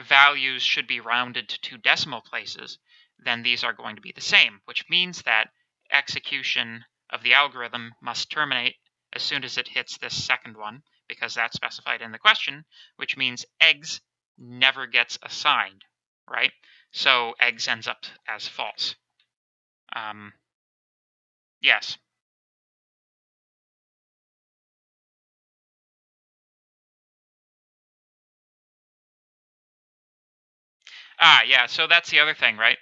values should be rounded to 2 decimal places, then these are going to be the same, which means that execution of the algorithm must terminate as soon as it hits this second one, because that's specified in the question, which means eggs never gets assigned, right? So eggs ends up as false. Yes. Yeah, so that's the other thing, right?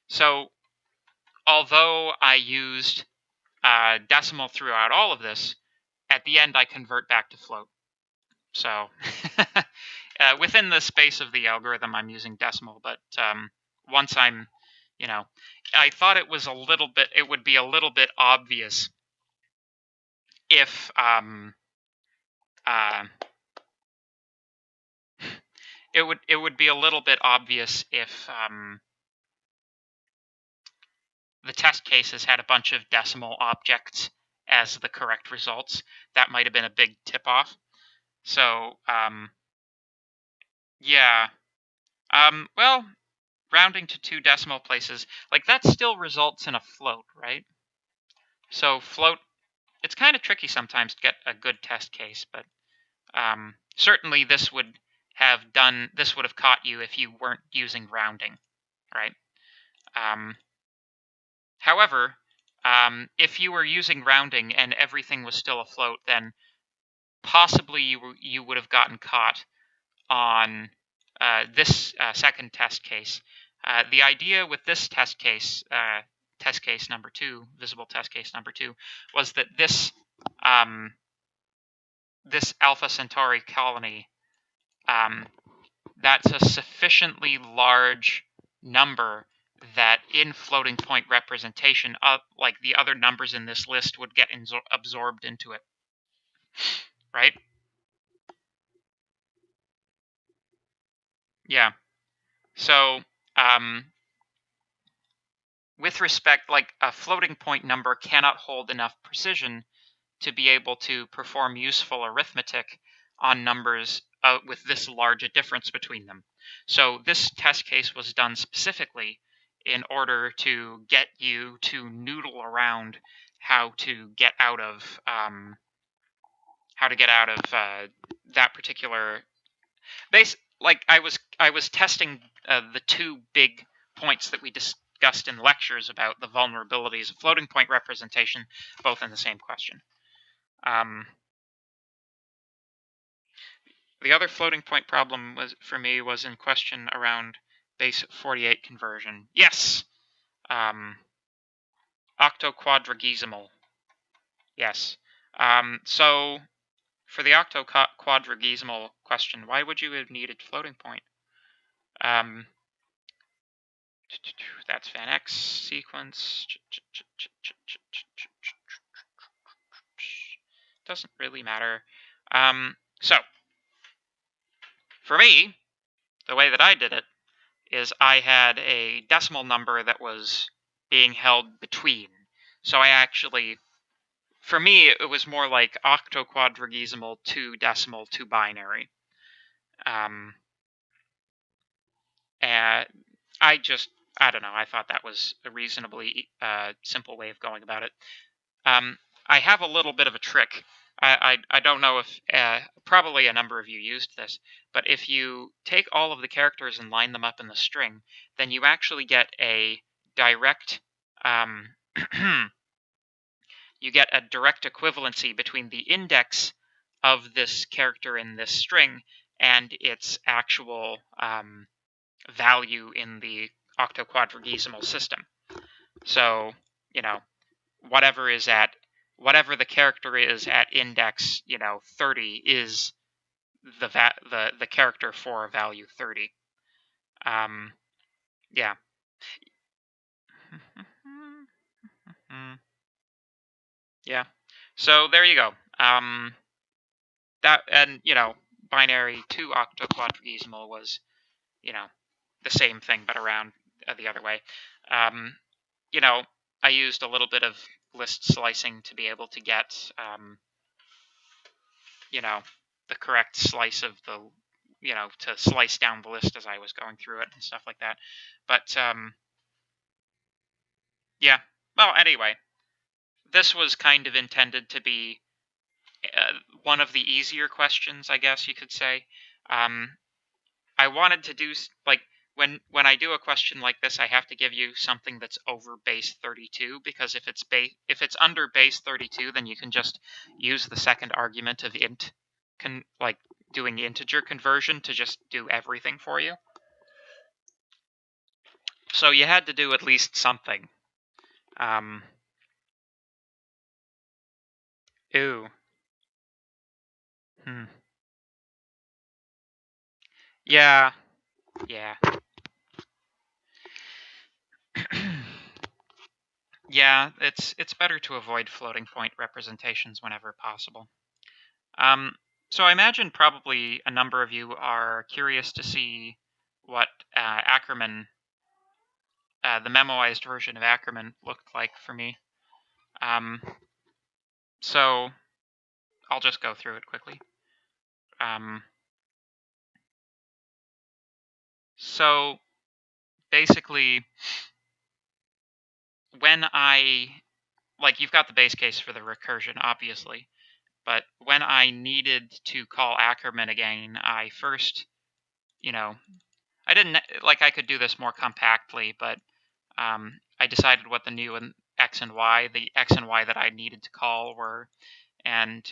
So although I used decimal throughout all of this, at the end I convert back to float. So within the space of the algorithm, I'm using decimal, but once I'm, I thought it was it would be a little bit obvious if it would be a little bit obvious if the test cases had a bunch of decimal objects as the correct results. That might have been a big tip-off. So, yeah. Well, rounding to 2 decimal places, like that still results in a float, right? So float, it's kind of tricky sometimes to get a good test case, but certainly this would have caught you if you weren't using rounding, right? However, if you were using rounding and everything was still afloat, then possibly you would have gotten caught on this second test case. The idea with this test case, test case number 2, visible test case number 2, was that this this Alpha Centauri colony, that's a sufficiently large number that in floating point representation, like the other numbers in this list would get absorbed into it, right? Yeah. So, with respect, like a floating point number cannot hold enough precision to be able to perform useful arithmetic on numbers with this large a difference between them. So this test case was done specifically in order to get you to noodle around how to get out of that particular base. Like I was testing the two big points that we discussed in lectures about the vulnerabilities of floating point representation, both in the same question. The other floating point problem for me was in question around base 48 conversion. Yes, octoquadragesimal. Yes. So for the octoquadragesimal question, why would you have needed floating point? That's Van X sequence. Doesn't really matter. So for me, the way that I did it is I had a decimal number that was being held between. So I actually, for me, it was more like octoquadragesimal, 2 decimal, 2 binary. And I don't know, I thought that was a reasonably simple way of going about it. I have a little bit of a trick. I don't know if, probably a number of you used this, but if you take all of the characters and line them up in the string, then you actually get a direct, you get a direct equivalency between the index of this character in this string and its actual value in the octoquadragesimal system. So, you know, whatever the character is at index, 30 is the character for value 30. Yeah. Yeah. So there you go. That, and binary 2 octoquadragesimal was, the same thing but around the other way. I used a little bit of list slicing to be able to get, the correct slice of the, to slice down the list as I was going through it and stuff like that. But, yeah. Well, anyway, this was kind of intended to be one of the easier questions, I guess you could say. I wanted to do, like, when I do a question like this, I have to give you something that's over base 32, because if it's under base 32, then you can just use the second argument of int, like doing integer conversion to just do everything for you. So you had to do at least something. Ooh. Yeah. Yeah. Yeah, it's better to avoid floating point representations whenever possible. So I imagine probably a number of you are curious to see what Ackermann, the memoized version of Ackermann, looked like for me. So I'll just go through it quickly. So basically, when you've got the base case for the recursion, obviously, but when I needed to call Ackermann again, I first, I didn't, I could do this more compactly, but I decided what the new x and y, the x and y that I needed to call were, and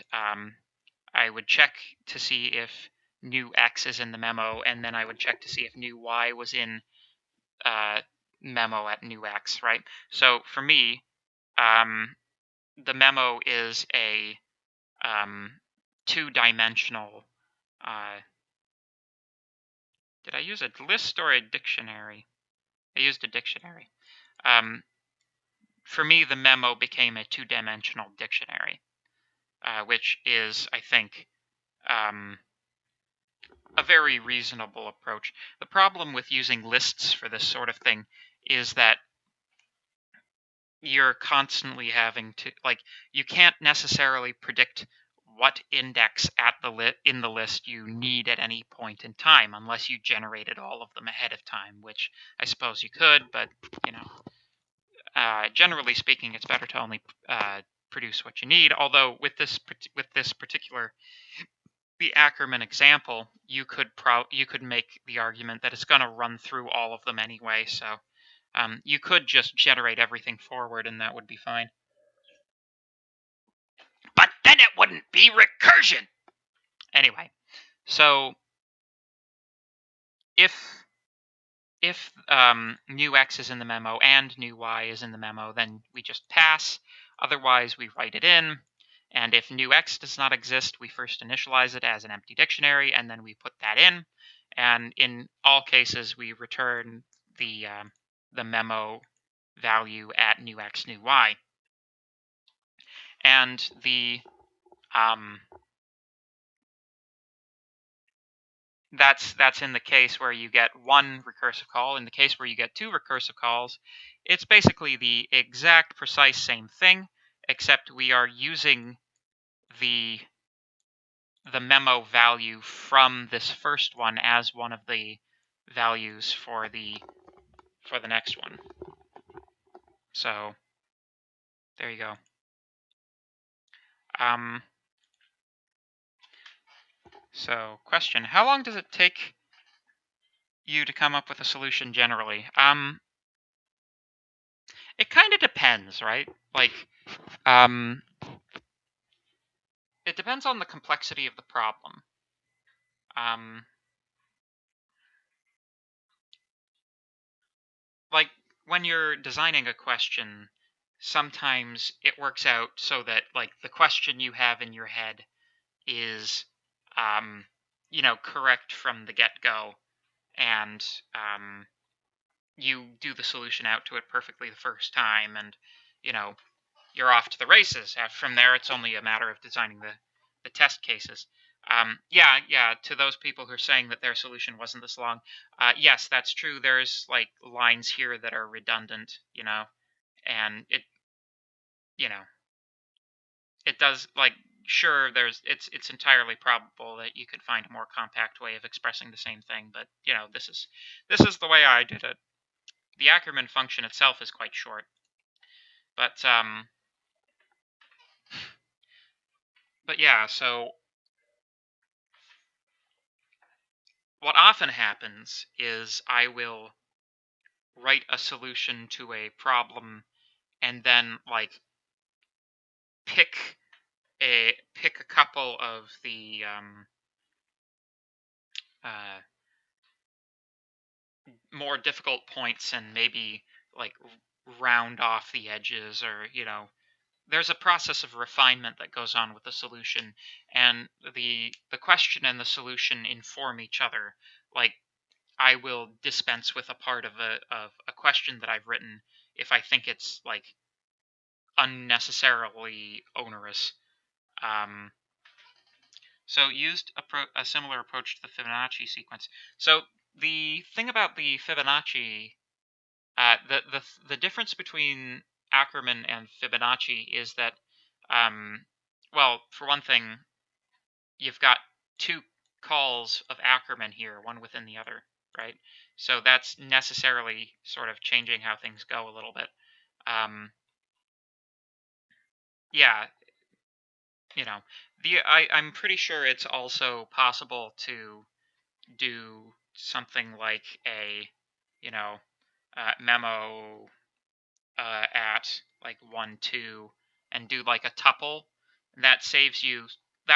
I would check to see if new x is in the memo, and then I would check to see if new y was in memo at new x, right? So for me, the memo is a two-dimensional. Did I use a list or a dictionary? I used a dictionary. For me, the memo became a two-dimensional dictionary, which is, I think, a very reasonable approach. The problem with using lists for this sort of thing is that you're constantly having to, like, you can't necessarily predict what index at in the list you need at any point in time unless you generated all of them ahead of time, which I suppose you could, but, you know, generally speaking, it's better to only produce what you need. Although with this particular the Ackermann example, you could make the argument that it's going to run through all of them anyway, so you could just generate everything forward and that would be fine. But then it wouldn't be recursion! Anyway, so if new x is in the memo and new y is in the memo, then we just pass. Otherwise, we write it in. And if new x does not exist, we first initialize it as an empty dictionary, and then we put that in. And in all cases, we return the memo value at new x, new y. And the that's in the case where you get one recursive call. In the case where you get two recursive calls, it's basically the exact precise same thing, except we are using the memo value from this first one as one of the values for the next one. So there you go. So question, how long does it take you to come up with a solution generally? It kind of depends, right? Like, it depends on the complexity of the problem. Like, when you're designing a question, sometimes it works out so that, like, the question you have in your head is, you know, correct from the get-go, and you do the solution out to it perfectly the first time, and, you know, you're off to the races. From there, it's only a matter of designing the test cases. Yeah, to those people who are saying that their solution wasn't this long, yes, that's true. There's, like, lines here that are redundant, you know, and it, you know, it does, like, sure, it's entirely probable that you could find a more compact way of expressing the same thing, but, you know, this is the way I did it. The Ackermann function itself is quite short, but yeah, so what often happens is I will write a solution to a problem and then, like, pick a couple of the more difficult points and maybe, like, round off the edges, or, you know, there's a process of refinement that goes on with the solution, and the question and the solution inform each other. Like, I will dispense with a part of a question that I've written if I think it's, like, unnecessarily onerous. So used a similar approach to the Fibonacci sequence. So the thing about the Fibonacci, the difference between Ackermann and Fibonacci is that, well, for one thing, you've got two calls of Ackermann here, one within the other, right? So that's necessarily sort of changing how things go a little bit. Yeah, you know, I'm pretty sure it's also possible to do something like a, you know, memo at, like, 1, 2, and do, like, a tuple. That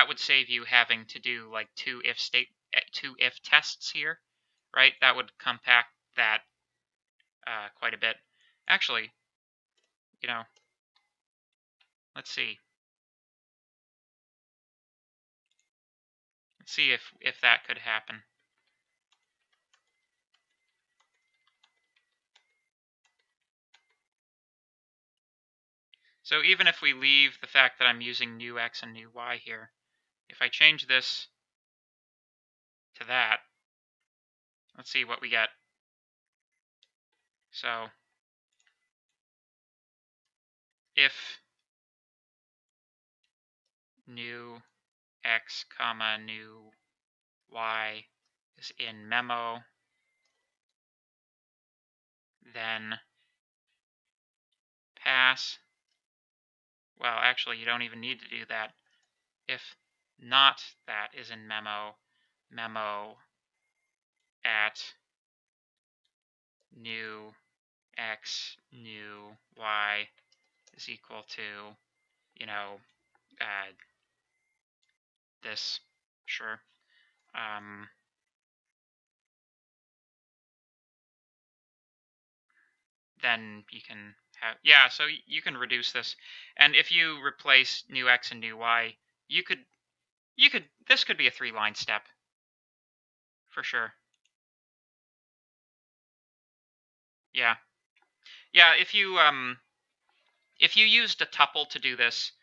would save you having to do, like, two if tests here, right? That would compact that quite quite a bit. Actually, you know, let's see. Let's see if that could happen. So even if we leave the fact that I'm using new x and new y here, if I change this to that, let's see what we get. So if new x comma new y is in memo, then pass. Well, actually, you don't even need to do that. If not that is in memo, memo at new x new y is equal to, you know, this, sure. Then you can have, yeah, so you can reduce this. And if you replace new x and new y, this could be a 3-line step for sure. Yeah. Yeah, if you used a tuple to do this,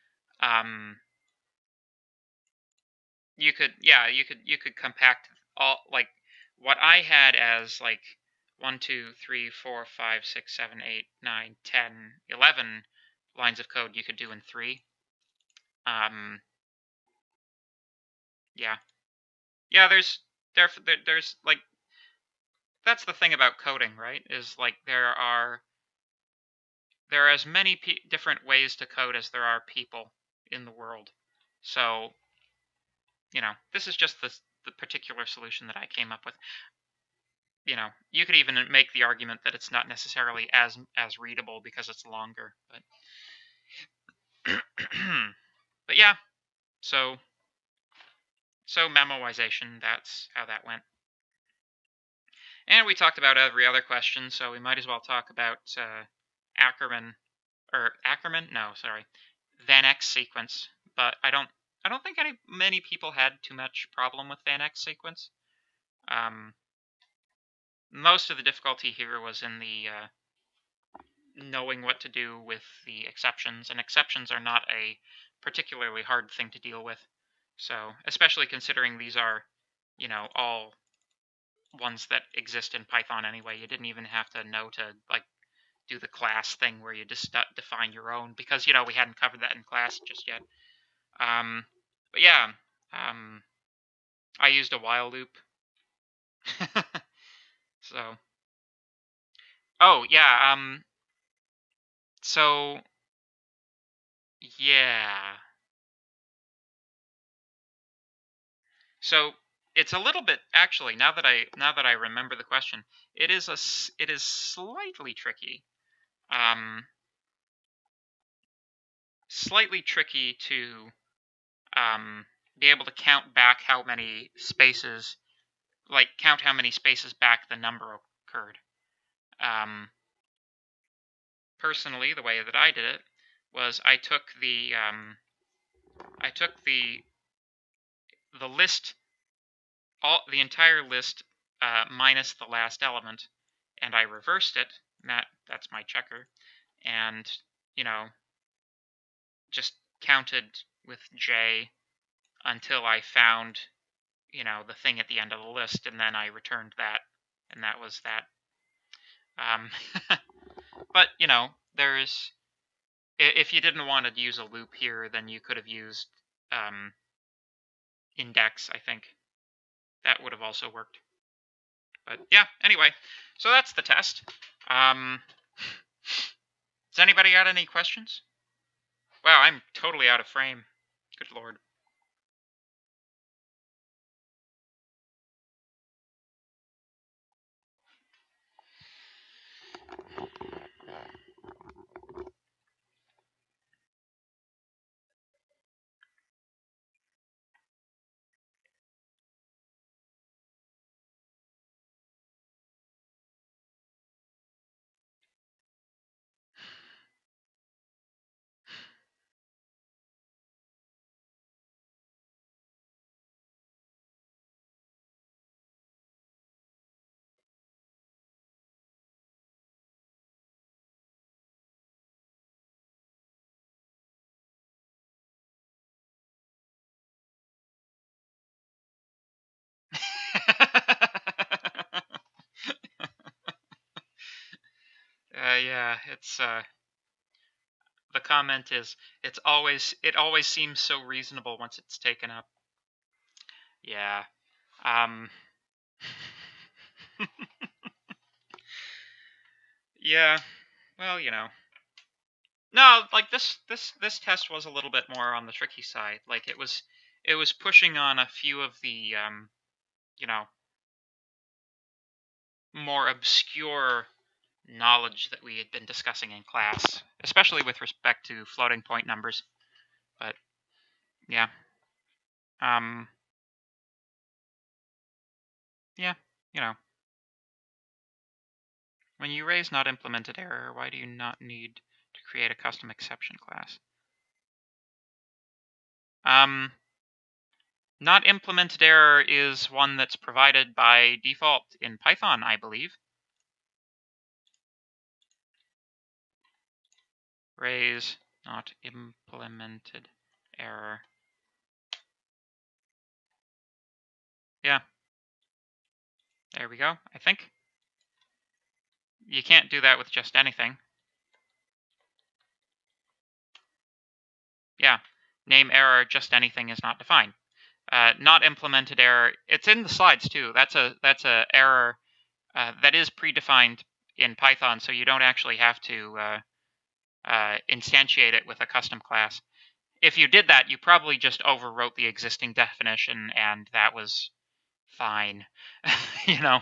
you could compact all, like what I had as like 1, 2, 3, 4, 5, 6, 7, 8, 9, 10, 11 lines of code you could do in 3. Yeah. Yeah, there's like, that's the thing about coding, right? Is like there are as many different ways to code as there are people in the world. So, you know, this is just the particular solution that I came up with. You know, you could even make the argument that it's not necessarily as readable because it's longer, but but yeah, so memoization, that's how that went. And we talked about every other question, so we might as well talk about Ackerman, Van X sequence. But I don't think many people had too much problem with Van X sequence. Most of the difficulty here was in the knowing what to do with the exceptions, and exceptions are not a particularly hard thing to deal with. So, especially considering these are, you know, all ones that exist in Python anyway. You didn't even have to know to like do the class thing where you just define your own, because, you know, we hadn't covered that in class just yet. But yeah, I used a while loop. So, oh yeah, so yeah, so it's a little bit, actually, now that I remember the question, it is slightly tricky. Slightly tricky to be able to count back how many spaces, like count how many spaces back the number occurred. Personally, the way that I did it was I took the list, the entire list minus the last element, and I reversed it. That's my checker, and, you know, just counted with J until I found, you know, the thing at the end of the list, and then I returned that, and that was that. But, you know, if you didn't want to use a loop here, then you could have used index, I think. That would have also worked. But yeah, anyway, so that's the test. Does anybody got any questions? Wow, I'm totally out of frame. Good lord. Yeah, it's the comment is it always seems so reasonable once it's taken up. Yeah. Yeah. Well, you know. No, like this test was a little bit more on the tricky side. Like it was pushing on a few of the you know, more obscure knowledge that we had been discussing in class, especially with respect to floating point numbers. But yeah. Yeah, you know. When you raise not implemented error, why do you not need to create a custom exception class? Not implemented error is one that's provided by default in Python, I believe. Raise not implemented error. Yeah. There we go, I think. You can't do that with just anything. Yeah. Name error just anything is not defined. Not implemented error. It's in the slides too. That's a error that is predefined in Python, so you don't actually have to instantiate it with a custom class. If you did that, you probably just overwrote the existing definition, and that was fine. You know,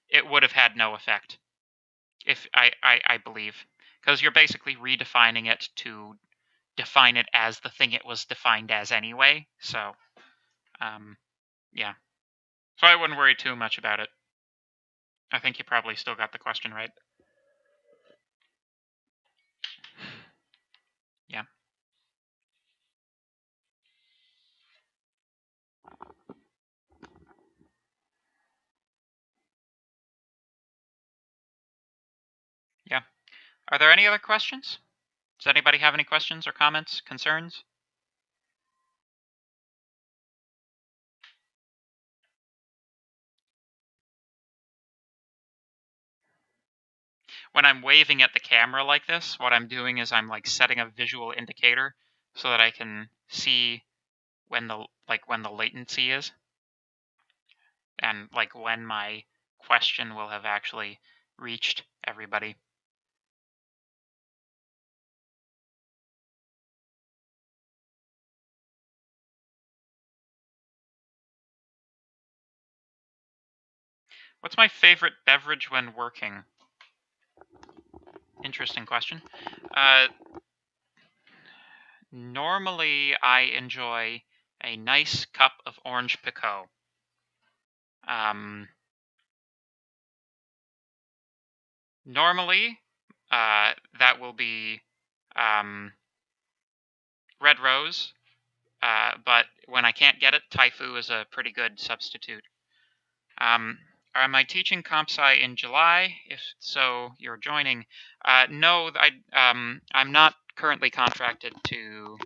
it would have had no effect, if I believe, because you're basically redefining it to define it as the thing it was defined as anyway. So, yeah. So I wouldn't worry too much about it. I think you probably still got the question right. Yeah. Yeah. Are there any other questions? Does anybody have any questions or comments, concerns? When I'm waving at the camera like this, what I'm doing is I'm like setting a visual indicator so that I can see when the latency is, and like when my question will have actually reached everybody. What's my favorite beverage when working? Interesting question. Normally, I enjoy a nice cup of orange Picot. Normally, that will be Red Rose, but when I can't get it, Taifu is a pretty good substitute. Am I teaching COMPSCI in July? If so, you're joining. No, I'm not currently contracted to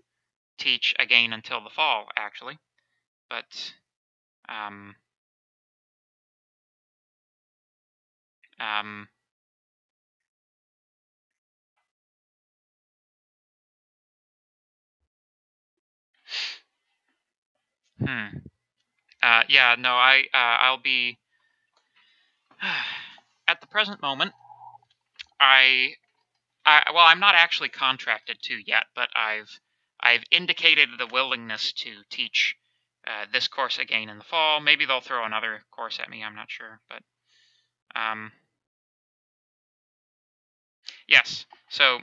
teach again until the fall, actually. But yeah, no, I'll be at the present moment. Well, I'm not actually contracted to yet, but I've indicated the willingness to teach this course again in the fall. Maybe they'll throw another course at me. I'm not sure, but yes. So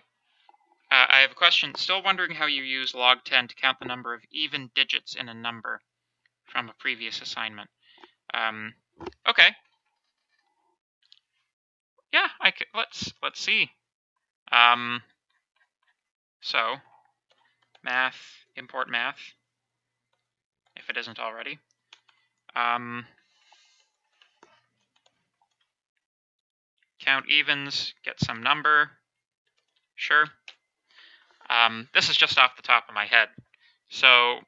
I have a question. Still wondering how you use log 10 to count the number of even digits in a number from a previous assignment. Okay. Yeah, let's see. So math, import math, if it isn't already. Count evens, get some number. Sure. This is just off the top of my head. So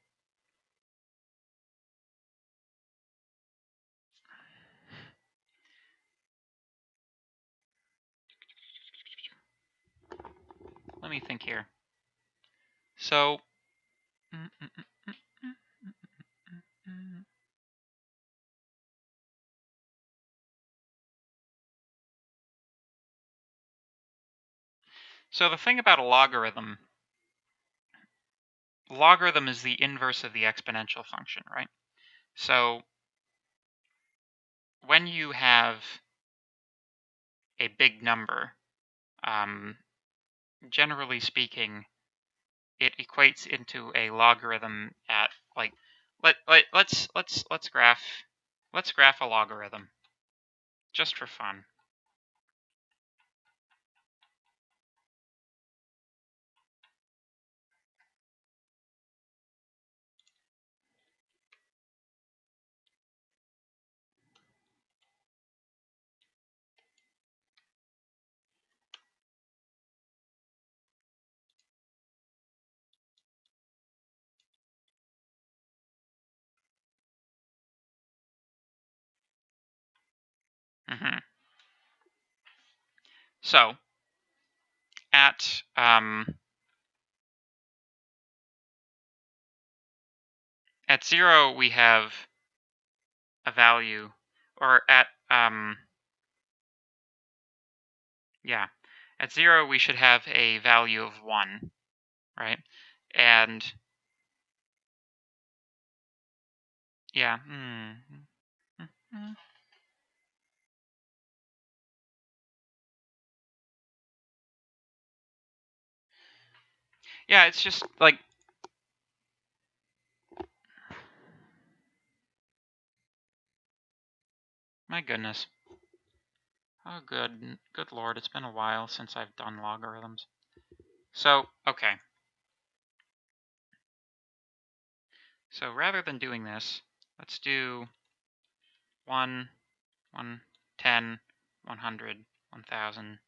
me think here. So, so the thing about a logarithm is the inverse of the exponential function, right? So when you have a big number, generally speaking, it equates into a logarithm at like let's graph a logarithm just for fun. So at 0 we have a value, or at 0 we should have a value of 1, right? And yeah, yeah, it's just like, my goodness. Oh, good lord, it's been a while since I've done logarithms. So, okay. So rather than doing this, let's do 1, 1, 10, 100, 1,000,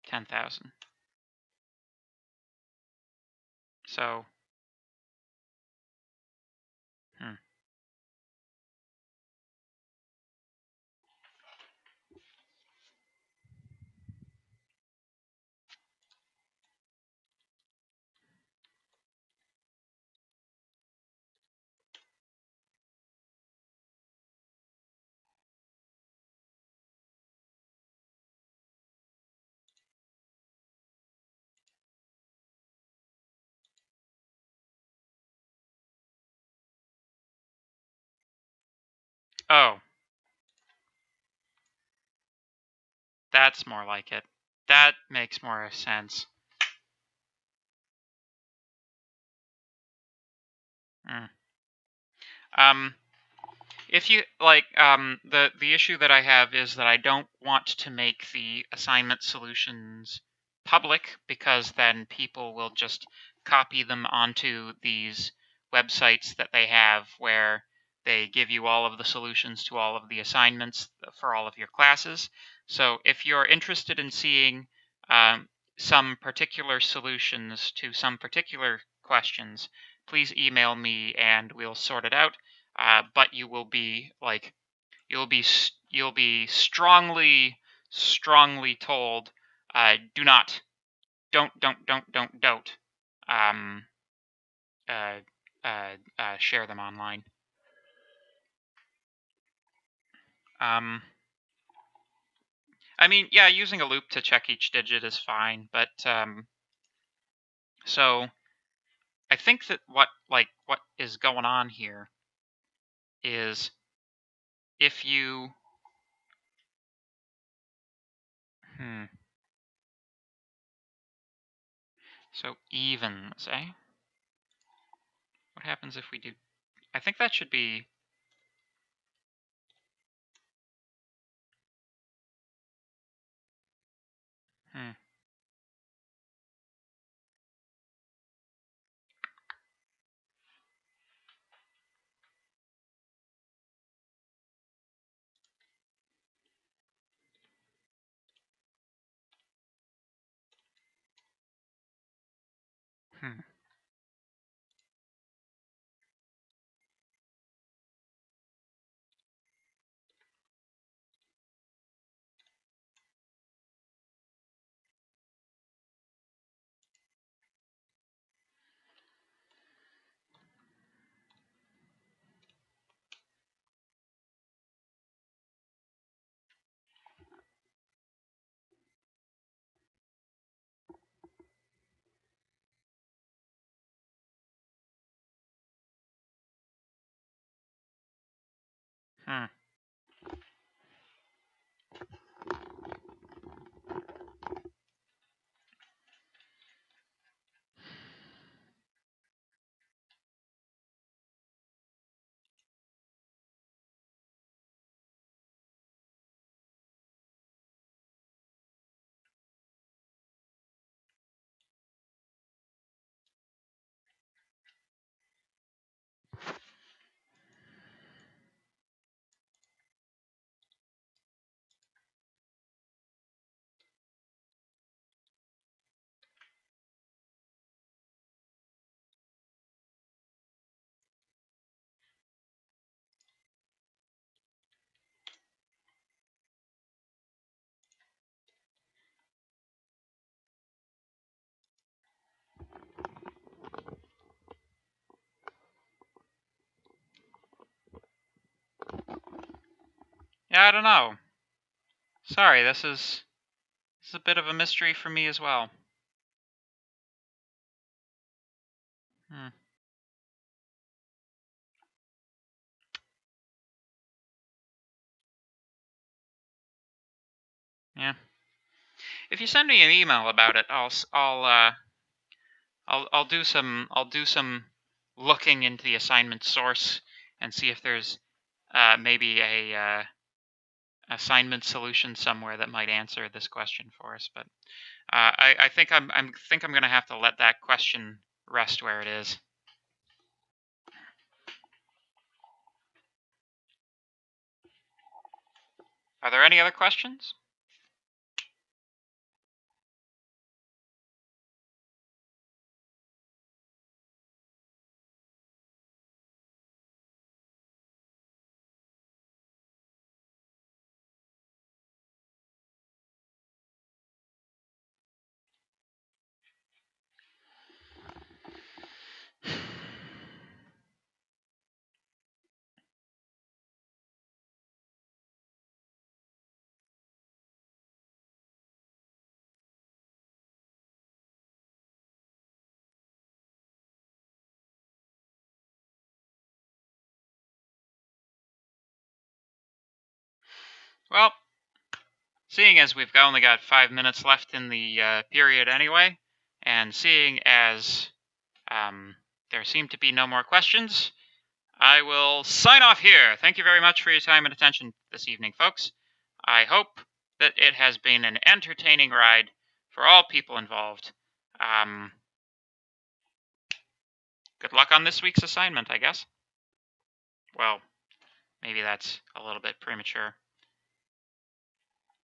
10,000. So, oh, that's more like it. That makes more sense. If you like, the issue that I have is that I don't want to make the assignment solutions public, because then people will just copy them onto these websites that they have where they give you all of the solutions to all of the assignments for all of your classes. So if you're interested in seeing some particular solutions to some particular questions, please email me and we'll sort it out. But you will be like, you'll be strongly told, don't um, share them online. I mean, yeah, using a loop to check each digit is fine, but so I think that what is going on here is, if you so evens, eh? What happens if we do? I think that should be Hmm. Yeah, I don't know. Sorry, this is a bit of a mystery for me as well. Hmm. Yeah. If you send me an email about it, I'll do some looking into the assignment source and see if there's maybe a assignment solution somewhere that might answer this question for us. But I think I'm going to have to let that question rest where it is. Are there any other questions? Well, seeing as we've only got 5 minutes left in the period anyway, and seeing as there seem to be no more questions, I will sign off here. Thank you very much for your time and attention this evening, folks. I hope that it has been an entertaining ride for all people involved. Good luck on this week's assignment, I guess. Well, maybe that's a little bit premature.